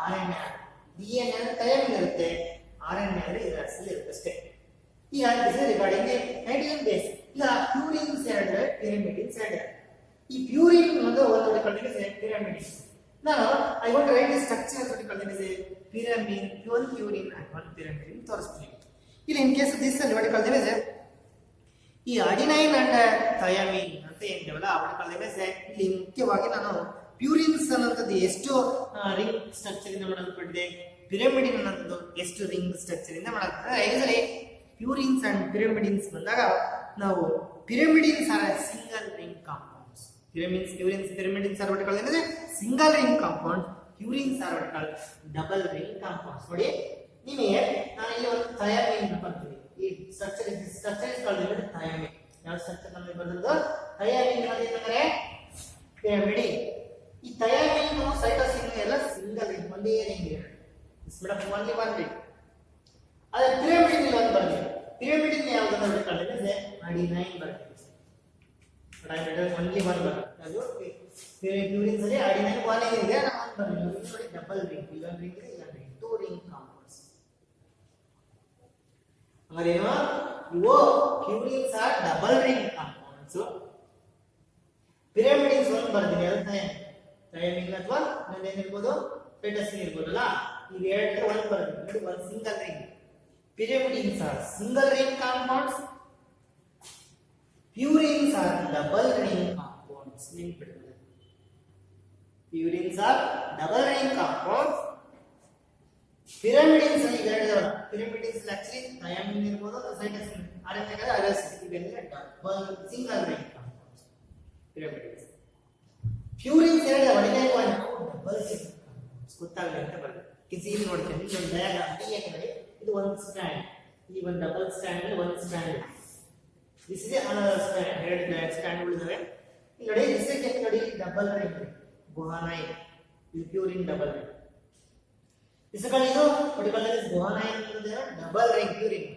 RNA DNA ಥೈಮಿನ್ ಇರುತ್ತೆ, RNA ಅಂದ್ರೆ ಇದರ ಹೆಸರು ಇರುತ್ತೆ ಅಷ್ಟೇ. ಈಗ ರಿಗಾರ್ಡಿಂಗ್ ನೈಟ್ರೋಜನ್ ಬೇಸ್. ಈಗ ಪ್ಯೂರಿನ್ಸ್ ಹೇಳಿದ್ರೆ ಪಿರಿಮಿಡಿನ್ಸ್ ಹೇಳಿದ್ರೆ ಈ ಪ್ಯೂರಿನ್ ಅನ್ನೋದು ಒಂದು ಕಂಟಿನ್ಯೂಸ್ ಪಿರಿಮಿಡಿನ್ಸ್. ನಾನು I want to write the structure of the continuous pyramid, one purine and one pyrimidine ತೋರಿಸ್ತೀನಿ. ಇಲ್ಲಿ ಇನ್ ಕೇಸ್ ದಿಸ್ ಅಲ್ಲಿ ವಾಟ್ ಕಾಲ್ ದೇಸ್ ಈ ಅಡಿನೈನ್ ಅಂಡ್ ಥಯಾಮಿನ್ ಅಂತ ಏನಿದೆವಲ್ಲ ವಾಟ್ ಕಾಲ್ ದೇಸ್ ಇಲ್ಲಿ ಮುಖ್ಯವಾಗಿ ನಾನು ಪ್ಯೂರಿನ್ಸ್ ಅನ್ನೋಂಥದ್ದು ಎಷ್ಟು ರಿಂಗ್ ಸ್ಟ್ರಕ್ಚರ್ ಇಂದ ಮಾಡಲ್ಪಟ್ಟಿದೆ, ಪಿರಮಿಡಿನ್ ಅನ್ನೋದು ಎಷ್ಟು ರಿಂಗ್ ಸ್ಟ್ರಕ್ಚರ್ ಇಂದ ಮಾಡಲ್ಪಟ್ಟಿದೆ. ಯೂಶಲಿ ಪ್ಯೂರಿನ್ಸ್ ಅಂಡ್ ಪಿರಮಿಡಿನ್ಸ್ ಬಂದಾಗ ನಾವು pyrimidines are single ring compounds. Pyrimidines are what call these single ring compound. Purines are what call double ring compounds. ನೋಡಿ ನಿಮಗೆ ನಾನು ಇಲ್ಲಿ ಒಂದು ಥಯಾಮಿನ್ ಅಂತ ಬರ್ತೀನಿ. ಈ ಸ್ಟ್ರಕ್ಚರ್ ಇಸ್ ಕಾಲ್ಡ್ ಥಯಾಮಿನ್. ಯಾವ ಸ್ಟ್ರಕ್ಚರ್ ನಮಗೆ ಬರ್ತದೋ ಥಯಾಮಿನ್ ಅಂದ್ರೆ ಏನಂದ್ರೆ ಪಿರಮಿಡಿನ್. ಈ ಥಯಾಮಿನ್ ಸೈಟೋಸಿನ್ ಎಲ್ಲ ಸಿಂಗಲ್ ರಿಂಗ್, ಒಂದೇ ರಿಂಗ್ ಇದೆ. It's made of only one ring. ಅದೇ ಪಿರಮಿಡಿನ್ ಇಲ್ಲಿ ಒಂದು ಬರ್ತೀನಿ. ಪಿರಮಿಡಿನ್ ಯಾವುದು ಅಂತ ಹೇಳಿದ್ರೆ ಅಡಿನೈನ್ ಬರ್ತೀನಿ. ಓನ್ಲಿ ಒನ್ ಬರುತ್ತೆ. ಅದು ಪ್ಯೂರಿನ್ಸ್ ಅಲ್ಲಿ ಅಡಿನೈನ್ ಒನ್ ಇದೆ, ನಾನು ಒಂದು ಬರ್ತೀನಿ. ನೋಡಿ ಡಬಲ್ ರಿಂಗ್, ಇಲ್ಲೊಂದು ರಿಂಗ್ ಇದೆ, ಇಲ್ಲೊಂದು ರಿಂಗ್, ಟೂ ರಿಂಗ್ ಕಾಂಪೌಂಡ್ಸ್. ಅಂದ್ರೆ ಏನು ಇವು ಪ್ಯೂರಿನ್ಸ್ ಆರ್ ಡಬಲ್ ರಿಂಗ್ ಕಾಂಪೌಂಡ್ಸ್. ಪಿರಮಿಡಿನ್ಸ್ ಒಂದು ಬರ್ತೀನಿ, ಅದು ಥಯಾಮಿನ್ ಅಥವಾ ಏನಿರ್ಬೋದು ಸೈಟೋಸಿನ್ ಇರ್ಬೋದಲ್ಲ. ಈಗ ಎರಡು ಒಂದು ಬರ್ತೀನಿ, ಒಂದು single ring. Pyrimidines are single ring compounds, purines are double ring compounds. ನೆನ್ಪಿಡ್ತಾರೆ, purines are double ring compounds. Pyrimidines ಈಗ ಹೇಳಿದವಲ್ಲ, ಪಿರಮಿಡಿನ್ಸ್ ಆಕ್ಚುಲಿ ಥಯಾಮಿನ್ ಇರ್ಬೋದು, ಸೈಟೋಸಿನ್, ಇವೆಲ್ಲ double single ring compounds pyrimidines. Purines ಹೇಳಿದ ಒಡಿನೈನ್ ಡಬಲ್ ರಿಂಗ್ ಕಾಂಪೌಂಡ್ಸ್. ಗೊತ್ತಾಗಲಿ ಅಂತ ಬರ್ತದೆ. ಇಲ್ಲಿ ನೋಡ್ತೀನಿ, ಒಂದು ಡಯಾಗ್ರಾಮ್ ನೋಡಿ, ಇದು ಒಂದು ಸ್ಟ್ಯಾಂಡ್, ಈ ಒಂದು ಡಬಲ್ ಸ್ಟ್ಯಾಂಡ್ ಅಲ್ಲಿ ಒಂದು stand. This is another stand, ಎರಡು ಸ್ಟ್ಯಾಂಡ್ ಉಳಿದವೆ. ಇಲ್ಲಿ ನೋಡಿ, ದಿಸ್ ಇಸ್ ನೋಡಿ ಡಬಲ್ ರಿಂಗ್ ಗುಹಾನೈನ್, ಇದು ಪ್ಯೂರಿನ್ ಡಬಲ್ ರಿಂಗ್. ಇಸ್ಕೊಂಡು ಇದು ಪರ್ಟಿಕ್ಯುಲರ್ ಇಸ್ ಗುಹಾನೈನ್ ಅಂದ್ರೆ ಡಬಲ್ ರಿಂಗ್ ಪ್ಯೂರಿನ್.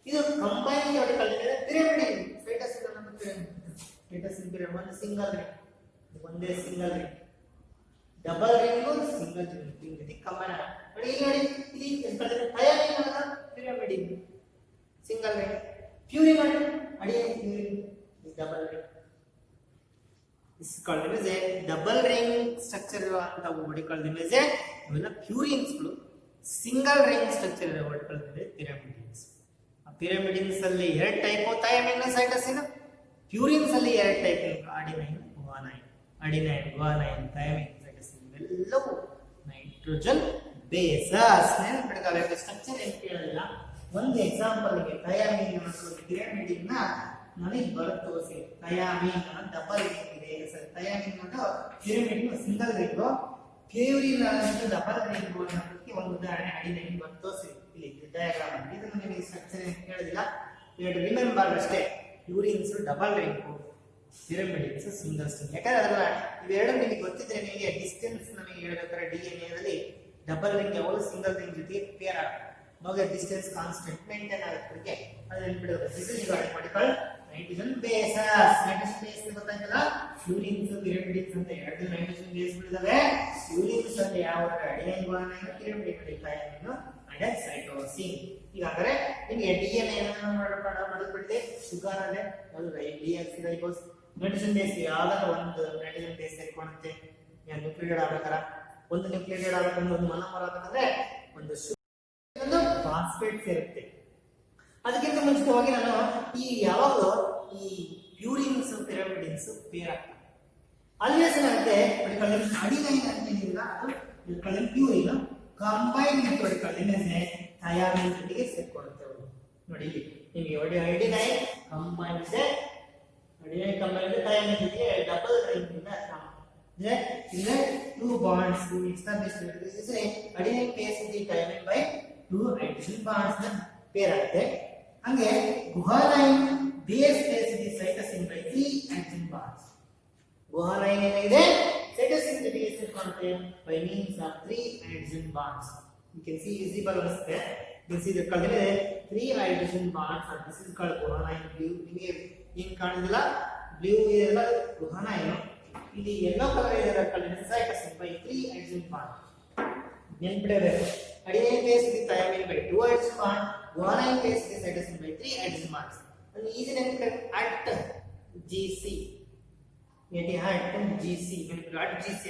ಇದು ಕಂಬೈನ್ ಪರ್ಟಿಕ್ಯುಲರ್ ಪಿರಮಿಡಿನ್, ಸೈಟೋಸಿನ್ ಅನ್ನೋ ಪಿರಮಿಡ್, ಸೈಟೋಸಿನ್ ಪಿರಮಿಡ್ ಒಂದು ಸಿಂಗಲ್ ರಿಂಗ್, ಒಂದೇ single ring. Double ring single ring ಇದು ಕಂಬೈನ್. ನೋಡಿ ಇಲ್ಲಿ ನೋಡಿ, ಇಲ್ಲಿ ಥಯಾಮಿನ್ ಅನ್ನೋದು pyrimidine single ring, purine adenine purine is double ring. This is called as a double ring structure ಅಂತ what called as a ಇವೆಲ್ಲ ಪ್ಯೂರಿನ್ಸ್ ಗಳು. ಸಿಂಗಲ್ ರಿಂಗ್ ಸ್ಟ್ರಕ್ಚರ್ ಇದೆ what called as ಪಿರಮಿಡಿನ್ಸ್. ಆ ಪಿರಮಿಡಿನ್ಸ್ ಅಲ್ಲಿ ಎರಡು ಟೈಪ್ ಥಯಾಮಿನ್ ಸೈಟೋಸಿನ್, ಪ್ಯೂರಿನ್ಸ್ ಅಲ್ಲಿ ಎರಡು type adenine guanine. Adenine guanine thymine cytosine ಇವೆಲ್ಲವೂ ನೈಟ್ರೋಜನ್ ಬೇಸಸ್. ನೆನಪಿಡಬೇಕು, ಸ್ಟ್ರಕ್ಚರ್ ಏನು ಕೇಳಲಿಲ್ಲ. ಒಂದು ಎಕ್ಸಾಂಪಲ್ ಗೆ ಥಯಾಮಿನ್ ಮತ್ತು ಪಿರಮಿಡಿನ್ ನ ನನಗೆ ಬರುತ್ತೆ ತೋರಿಸಿ. ಥಯಾಮಿನ್ ಡಬಲ್ ರಿಂಗ್ ಇದೆ, ಸರ್ ಥಯಾಮಿನ್ ಮತ್ತು pyrimidine single ring, purine double ring ಅನ್ನೋದಕ್ಕೆ ಒಂದು ಉದಾಹರಣೆ ಅಡಿನೈನ್ ಬರುತ್ತೆ ತೋರಿಸಿ. ಇಲ್ಲಿ ಡಯಾಗ್ರಾಮ್ ಇದು ನಿಮಗೆ ಸ್ಟ್ರಕ್ಚರ್ ಏನು ಕೇಳೋದಿಲ್ಲ, ಎರಡು ರಿಮೆಂಬರ್ ಅಷ್ಟೇ. ಪ್ಯೂರಿನ್ಸ್ ಡಬಲ್ ರಿಂಗ್, ಪಿರಮಿಡಿನ್ಸ್ ಸಿಂಗಲ್ ಸ್ಟ್ರಿಂಗ್. ಯಾಕಂದ್ರೆ ಅದರ ಇವೆರಡು ನಿಮಗೆ ಗೊತ್ತಿದ್ರೆ ನಿಮಗೆ ಡಿಸ್ಟೆನ್ಸ್ ನಮಗೆ ಹೇಳ್ಬೇಕಾದ್ರೆ DNA ದಲ್ಲಿ ಡಬಲ್ ರಿಂಗ್ ಯಾವಾಗಲೂ ಸಿಂಗಲ್ ರಿಂಗ್ ಜೊತೆ ಪೇರ್ ಆಗುತ್ತೆ. ನಮಗೆ ಡಿಸ್ಟೆನ್ಸ್ ಕಾನ್ಸ್ಟೆಂಟ್ ಮೇಂಟೈನ್ ಆಗುತ್ತೆ. ಅದು ನೆನಪಿಡಬೇಕು. This is what nitrogen bases. Nitrogen base ಗೊತ್ತಾಯ್ತಲ್ಲ, ಪ್ಯೂರಿನ್ಸ್ ಪಿರಮಿಡಿನ್ಸ್ ಅಂತ ಎರಡು ನೈಟ್ರೋಜನ್ ಬೇಸ್ ಗಳಿದಾವೆ. ಪ್ಯೂರಿನ್ಸ್ ಅಂದ್ರೆ ಯಾವ ಅಡಿನೈನ್ ಗುವಾನೈನ್, ಪಿರಮಿಡಿನ್ ಥಯಾಮಿನ್ ಅಂಡ್ ಸೈಟೋಸಿನ್. ಈಗಾಗಲೇ ನಿಮಗೆ DNA ಮಾಡಲ್ಪಟ್ಟಿದೆ ಶುಗರ್ ಅಲ್ಲೇ, ಅದು ಡಿಆಕ್ಸಿರೈಬೋಸ್. ನೈಟ್ರೋಜನ್ ಬೇಸ್ ಯಾವ್ದಾರ ಒಂದು ನೈಟ್ರೋಜನ್ ಬೇಸ್ ಸೇರ್ಕೊಳ್ಳುತ್ತೆ. ನ್ಯೂಕ್ಲಿಯೇಟ್ ಆಗ್ಬೇಕಾರ ಒಂದು ನ್ಯೂಕ್ಲಿಯೇಟ್ ಆಗಬೇಕಂದ್ರೆ ಒಂದು ಮೊನೊಮರ್ ಆಗಬೇಕಂದ್ರೆ ಒಂದು ಫಾಸ್ಫೇಟ್ ಸೇರುತ್ತೆ. ಅದಕ್ಕಿಂತ ಮುಂಚಿತವಾಗಿ ನಾನು ಈ ಯಾವಾಗಲೂ ಈ ಪ್ಯೂರಿನ್ಸ್ ಪಿರಮಿಡಿನ್ಸ್ ಪೇರ್ ಆಗ್ತವೆ. ಅಲ್ಲಿ ಏನಾಗುತ್ತೆ ಅಡಿನೈನ್ ಅಂತ ಏನಿಲ್ಲ, ಅದು ಪ್ಯೂರಿನ್ ಕಂಬೈನ್ ಥಯಾಮಿನ್ ಜೊತೆಗೆ ಸೇರ್ಕೊಳ್ಳುತ್ತೆ. ನೋಡಿ ಇಲ್ಲಿ ನಿಮಗೆ ಅಡಿನೈನ್ ಕಂಬೈನ್ ಇದೆ, ಅಡಿನೈನ್ ಕಂಬೈನ್ ಥಯಾಮಿನ್ ಜೊತೆಗೆ ಡಬಲ್ ರಿಂಗ್ ಇಂದ ಇದೆ. two bonds to establish this is a adenine pairs with the thymine by two hydrogen bonds na pair ಆಗುತ್ತೆ. ಹಂಗೆ guanine base pairs with the cytosine by three hydrogen bonds. ಗುಹಾನೈನ್ ಏನಿದೆ cytosine ಜೊತೆಗೆ ಸೇರ್ಕೊಳ್ಳುತ್ತೆ by means of three hydrogen bonds. You can see visible ಅನ್ಸುತ್ತೆ. You can see the color three hydrogen bonds and this is called guanine. Blue ನಿಮಗೆ ಏನು ಕಾಣಿದಿಲ್ಲ, blue ಇದೆಲ್ಲ guanine. ಇಲ್ಲಿ yellow colour ಇದೆ, cytosine by 3 hydrogen bond. ನೆನಪಿಡಬೇಕು. adenine pairs with thymine by 2 hydrogen bond, guanine pairs with cytosine by 3 hydrogen bonds. And easy at GC. At GC. At GC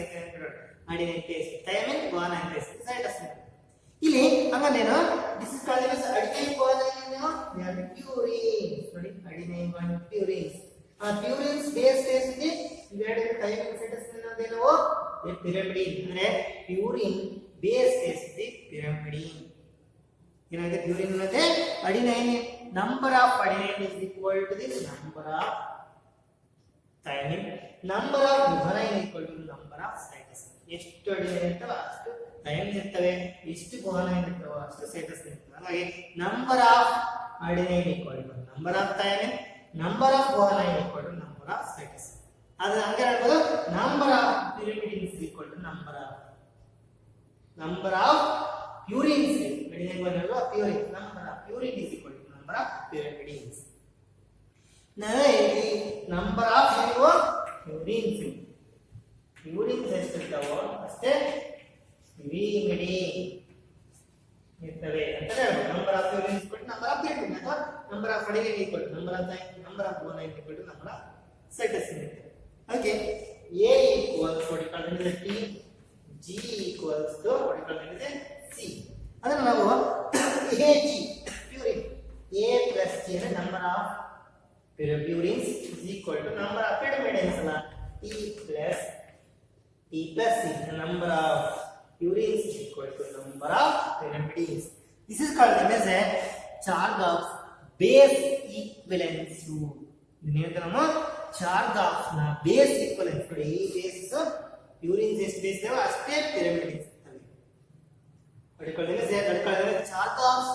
adenine pairs with thymine, guanine pairs with cytosine. ಇಲ್ಲಿ ಹಂಗಂದೇನು this is called as adenine guanine ಏನು they are the purines ನೋಡಿ adenine guanine purines purines base ಇದೆ ಇವೆರಡು thymine cytosine ಅನ್ನೋದೇನೋ the pyrimidine ಅಂದ್ರೆ purine base ಇದೆ pyrimidine ಏನಾಗಿದೆ purine ಅನ್ನೋದೇ adenine number of adenine is equal to the number of thymine number of guanine equal to number of cytosine ಎಷ್ಟು adenine ಇರ್ತವೆ ಅಷ್ಟು thymine ಇರ್ತವೆ ಎಷ್ಟು guanine ಇರ್ತವೆ ಅಷ್ಟು cytosine ಇರ್ತವೆ ಹಾಗಾಗಿ number of adenine equal to number of thymine number of guanine equal to number of cytosine ಅದು ಹಂಗೆ ಹೇಳ್ಬೋದು number of pyrimidines is equal to number of purines adenine ಬಂದಿರೋ purines number of purine is equal to number of pyrimidines ಈ number of purines ಎಷ್ಟಿರ್ತಾವೋ ಅಷ್ಟೇ pyrimidine ಇರ್ತವೆ ಅಂತ ಹೇಳ್ಬೋದು number of purines equal to number of pyrimidine ಅಥವಾ number of adenine equal to number of thymine number of guanine equal to number of cytosine ಇರ್ತವೆ okay A equals what you call it T G equals to what you call it C ಅದನ್ನ ನಾವು AG purine A plus G ನ number of purines is equal to number of pyrimidines ಅಲ್ಲ T plus C the number of purines is equal to number of pyrimidines this is called as a Chargaff's base equivalence rule ಇದನ್ನ ನಾವು Chargaff's ನ base equivalence ನೋಡಿ ಈ base purines ಎಷ್ಟು base ಇದಾವೆ ಅಷ್ಟೇ pyrimidines ಇರ್ತವೆ ಅದಕ್ಕೆ Chargaff's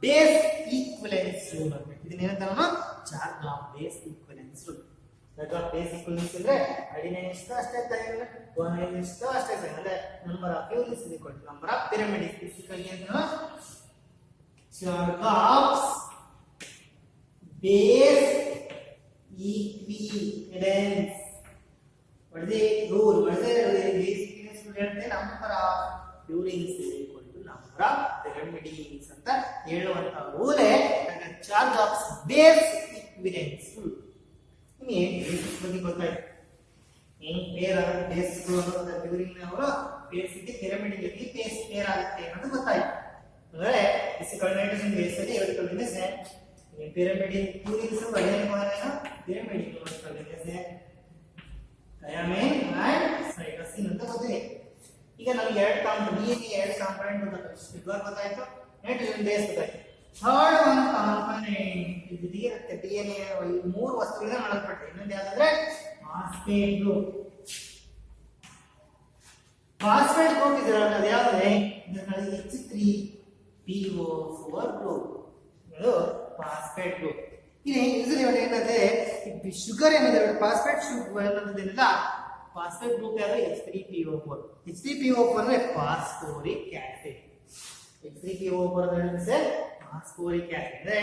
base equivalence rule ಅಂತ ಇದನ್ನ ಏನಂತ ನಾವು Chargaff's base equivalence rule Chargaff's base equivalence ಅಂದ್ರೆ adenine ಎಷ್ಟು ಅಷ್ಟೇ thymine guanine ಎಷ್ಟು ಅಷ್ಟೇ ಅಂದ್ರೆ number of purines is equal to number of pyrimidines basically ಅಂತ Chargaff's base equivalence what is the rule what is the base equivalence rule ಹೇಳುತ್ತೆ number of purines is equal to number of pyrimidines ಅಂತ ಹೇಳುವಂತ rule Chargaff's base equivalence rule ನಿಮಗೆ basis ಬಗ್ಗೆ ಗೊತ್ತಾಯ್ತು ಏನು peer ಆಗುತ್ತೆ ಬೇಸ್ಗಳು ಅನ್ನೋದು purine ಅವರು ಬೇಸ್ ಇದೆ pyrimidine ಇಲ್ಲಿ ಬೇಸ್ ಪೇರ್ ಆಗುತ್ತೆ ಅನ್ನೋದು ಗೊತ್ತಾಯ್ತು ಅಂದ್ರೆ ನೈಟ್ರೋಜನ್ ಬೇಸ್ ಅಲ್ಲಿ ಎರಡು ಕಲಿನೇ same pyrimidine purines adenine guanine pyrimidine ಕಲಿನೇ thymine and cytosine ಅಂತ ಗೊತ್ತಿದೆ ಈಗ ನಮಗೆ ಎರಡು ಕಾಂಪೋನೆಂಟ್ DNA ಎರಡು ಕಾಂಪೋನೆಂಟ್ ಗೊತ್ತಾಯ್ತು ಶುಗರ್ ಗೊತ್ತಾಯ್ತು ನೈಟ್ರೋಜನ್ ಬೇಸ್ ಗೊತ್ತಾಯ್ತು ಥರ್ಡ್ ಒನ್ ಕಾಂಪೋನೆಂಟ್ ಇದು ಇರುತ್ತೆ DNA ಈ ಮೂರು ವಸ್ತುಗಳಿಂದ ಮಾಡಲ್ಪಟ್ಟಿದೆ ಇನ್ನೊಂದು ಯಾವ್ದಂದ್ರೆ ಫಾಸ್ಫೇಟ್ ಗ್ರೂಪ್ ಇದರಲ್ಲಿ ಅದು ಯಾವ್ದು ಇದರಲ್ಲಿ H3PO4 ಗ್ರೂಪ್ ಇದು ಫಾಸ್ಫೇಟ್ ಗ್ರೂಪ್ ಇಲ್ಲಿ ಯೂಶಲಿ ಏನಂದ್ರೆ ಶುಗರ್ ಏನಿದೆ ಫಾಸ್ಫೇಟ್ ಶುಗರ್ ಅನ್ನೋದೇನಿಲ್ಲ ಫಾಸ್ಫೇಟ್ ಗ್ರೂಪ್ ಯಾವುದು H3PO4 ಅಂದ್ರೆ ಫಾಸ್ಫೋರಿಕ್ ಆಸಿಡ್ H3PO4 ಅಂದ್ರೆ ಫಾಸ್ಫೋರಿಕ್ ಆಸಿಡ್ ಅಂದ್ರೆ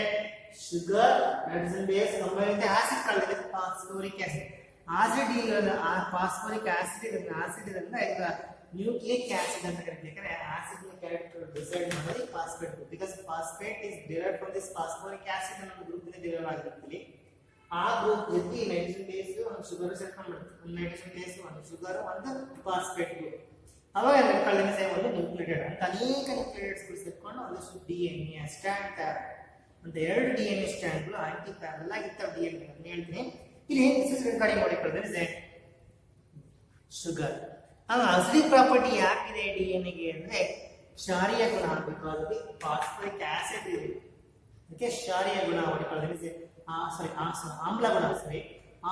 sugar nitrogen base combine with acid ಕಳೆದಿದೆ phosphoric acid acid phosphoric acid ಇದನ್ನ ಈಗ ನ್ಯೂಕ್ಲಿಯಿಕ್ ಆಸಿಡ್ ಅಂತ ಕರೀತೀವಿ ಯಾಕಂದ್ರೆ ಆಸಿಡ್ ನ ಕ್ಯಾರೆಕ್ಟರ್ ಡಿಸೈಡ್ ಮಾಡೋದು phosphate group because phosphate is derived from this phosphoric acid ಅನ್ನೋ ಗ್ರೂಪ್ ಇಂದ ಡಿರೈವ್ ಆಗಿರುತ್ತೆ ಆ ಗ್ರೂಪ್ ಜೊತೆ ನೈಟ್ರೋಜನ್ ಬೇಸ್ ಒಂದು ಶುಗರ್ ಸೇರ್ಕೊಂಡ್ಬಿಡುತ್ತೆ ಒಂದು ನೈಟ್ರೋಜನ್ ಬೇಸ್ ಒಂದು ಶುಗರ್ ಒಂದು ಫಾಸ್ಫೇಟ್ ಗ್ರೂಪ್ ಅವಾಗ ಕಳೆದ ಸೇಮ್ ಒಂದು ನ್ಯೂಕ್ಲಿಯೇಟೆಡ್ ಅಂತ ಅನೇಕ ನ್ಯೂಕ್ಲಿಯೇಟೆಡ್ಸ್ಗಳು ಸೇರ್ಕೊಂಡು ಒಂದಷ್ಟು DNA ಸ್ಟ್ಯಾಂಡ್ ತಯಾರು ಅಂತ ಎರಡು DNA ಸ್ಟ್ಯಾಂಡ್ಗಳು ಆಂಟಿ ಪ್ಯಾರಲ್ ಆಗಿರ್ತಾವೆ DNA ಅಂತ ಹೇಳ್ತೀನಿ ಇಲ್ಲಿ ರಿಗಾರ್ಡಿಂಗ್ ಮಾಡಿಕೊಳ್ಳೋದ್ರೆ ಶುಗರ್ ಅಸಿಡಿಕ್ ಪ್ರಾಪರ್ಟಿ ಯಾಕಿದೆ DNA ಅಂದ್ರೆ ಕ್ಷಾರೀಯ ಗುಣ ಬಿಕಾಸ್ ಫಾಸ್ಫೋರಿಕ್ ಆಸಿಡ್ ಇದೆ ಅದಕ್ಕೆ ಕ್ಷಾರೀಯ ಗುಣ ಮಾಡಿಕೊಳ್ಳೋದ್ರೆ ಆಮ್ಲ ಗುಣ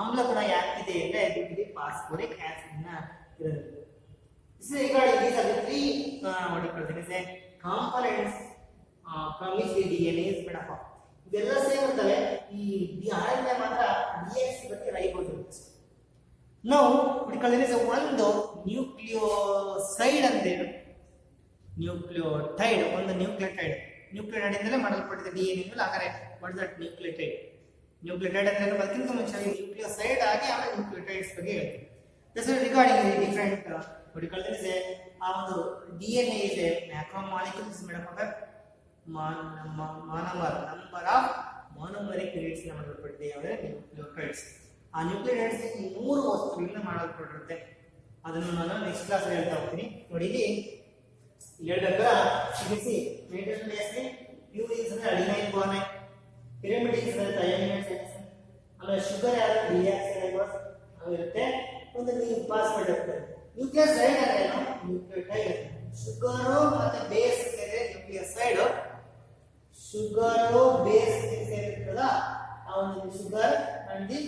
ಆಮ್ಲ ಗುಣ ಯಾಕಿದೆ ಅಂದ್ರೆ ಇದು ಫಾಸ್ಫೋರಿಕ್ ಆಸಿಡ್ ನ ಇರೋದು regarding these are the three what you call it say components from which the DNA is made up of ಇದೆಲ್ಲ ಸೇಮ್ ಇರ್ತವೆ ಈ RNA ಮಾತ್ರ DX ಮತ್ತೆ ರೈಬೋಸ್ ಇರುತ್ತೆ ನಾವು what you call it is ಒಂದು ನ್ಯೂಕ್ಲಿಯೋಸೈಡ್ ಅಂತ ಏನು ನ್ಯೂಕ್ಲಿಯೋಟೈಡ್ ಒಂದು ನ್ಯೂಕ್ಲಿಯೋಟೈಡ್ ಇಂದಲೇ ಮಾಡಲ್ಪಟ್ಟಿದೆ DNA ಮೇಲೆ ಹಾಗಾದ್ರೆ ವಾಟ್ ದಟ್ ನ್ಯೂಕ್ಲಿಯೋಟೈಡ್ ಅಂದ್ರೆ ಅದಕ್ಕಿಂತ ಮುಂಚೆ ನ್ಯೂಕ್ಲಿಯೋಸೈಡ್ ಆಗಿ ಆಮೇಲೆ ನ್ಯೂಕ್ಲಿಯೋಟೈಡ್ಸ್ ಬಗ್ಗೆ ಹೇಳ್ತೀವಿ That's why regarding the different what you call this ಒಂದು DNA is a macromolecule is made up of a monomer number of monomeric units ನ ಮಾಡಲ್ಪಟ್ಟಿದೆ ಯಾವ್ದು ನ್ಯೂಕ್ಲಿಯೋಟೈಡ್ಸ್. ಆ ನ್ಯೂಕ್ಲಿಯೋಟೈಡ್ಸ್ ಮೂರು ವಸ್ತುಗಳಿಂದ ಮಾಡಲ್ಪಟ್ಟಿರುತ್ತೆ. ಅದನ್ನು ನಾನು ನೆಕ್ಸ್ಟ್ ಕ್ಲಾಸ್ ಹೇಳ್ತಾ ಹೋಗ್ತೀನಿ. ನೋಡಿ ಇಲ್ಲಿ ಹೇಳ್ಬೇಕಾ ಇದಿಸಿ ಮೇಂಟೈನ್ ಬೇಸ್ಗೆ ಪ್ಯೂರಿನ್ಸ್ ಅಂದ್ರೆ ಅಡಿನೈನ್ ಗುವಾನೈನ್, ಪಿರಿಮಿಡಿನ್ಸ್ ಅಂದ್ರೆ ಥೈಮಿನ್ ಸೈನ್ಸ್, ಆಮೇಲೆ ಶುಗರ್ ಯಾರು ಡಿಯಾಕ್ಸಿರೈಬೋಸ್ ಇರುತ್ತೆ. ಒಂದು ನೀವು ಪಾಸ್ ಮಾಡಿರ್ತಾರೆ. ನ್ಯೂಕ್ಲಿಯೋಸೈಡ್ ಅಂದ್ರೆ ಏನು? ನ್ಯೂಕ್ಲಿಯೋಟೈಡ್. ಶುಗರ್ ಮತ್ತೆ ಬೇಸ್ ಸೇರಿದ್ರೆ ನ್ಯೂಕ್ಲಿಯೋಸೈಡ್. ಶುಗರ್ ಬೇಸ್ ಸೇರಿರ್ತದ ಆ ಒಂದು sugar and the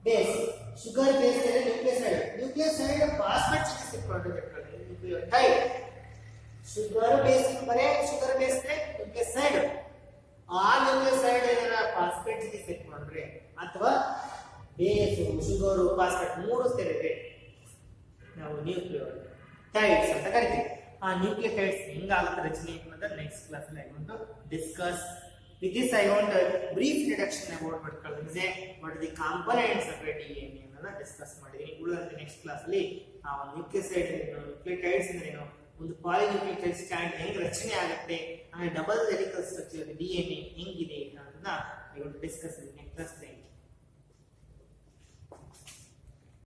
base. Sugar base ಸೇರಿದ್ರೆ ನ್ಯೂಕ್ಲಿಯೋಸೈಡ್. ನ್ಯೂಕ್ಲಿಯೋಸೈಡ್ ಫಾಸ್ಫೇಟ್ ಚಿಕಿತ್ಸೆ ನ್ಯೂಕ್ಲಿಯೋಟೈಡ್. ಶುಗರ್ ಬೇಸ್ ಬರೇ ಶುಗರ್ ಬೇಸ್ ನ್ಯೂಕ್ಲಿಯೋಸೈಡ್. ಆ ನ್ಯೂಕ್ಲಿಯೋಸೈಡ್ ಏನಾರ ಫಾಸ್ಫೇಟ್ ಚಿಕಿತ್ಸೆ ಮಾಡ್ರೆ ಅಥವಾ ಬೇಸು ಶುಗರ್ ಫಾಸ್ಫೇಟ್ ಮೂರು ಸೇರಿದ್ರೆ ನಾವು ನ್ಯೂಕ್ಲಿಯೋಟೈಡ್ಸ್ ಅಂತ ಕರಿತೀವಿ. ಆ ನ್ಯೂಕ್ಲಿಯೋಟೈಡ್ಸ್ ಹೆಂಗಾಗುತ್ತೆ ರಚನೆ ಅನ್ನೋದನ್ನ ನೆಕ್ಸ್ಟ್ ಕ್ಲಾಸ್ ಅಲ್ಲಿ I want to discuss. With this I want brief introduction about what the components of a DNA ಅನ್ನೋದನ್ನ ಡಿಸ್ಕಸ್ ಮಾಡಿದೀನಿ. ಉಳಿದಂತೆ ನೆಕ್ಸ್ಟ್ ಕ್ಲಾಸ್ ಅಲ್ಲಿ ಆ ನ್ಯೂಕ್ಲಿಯೋಸೈಡ್ ನ್ಯೂಕ್ಲಿಯೋಟೈಡ್ಸ್ ಅಂದ್ರೆ ಏನು, ಒಂದು ಪಾಲಿನ್ಯೂಕ್ಲಿಯೋಟೈಡ್ ಸ್ಟ್ಯಾಂಡ್ ಹೆಂಗ್ ರಚನೆ ಆಗುತ್ತೆ, ಆಮೇಲೆ ಡಬಲ್ ಹೆಲಿಕಲ್ ಸ್ಟ್ರಕ್ಚರ್ DNA ಹೆಂಗಿದೆ ಅನ್ನೋದನ್ನ I want to discuss in next class.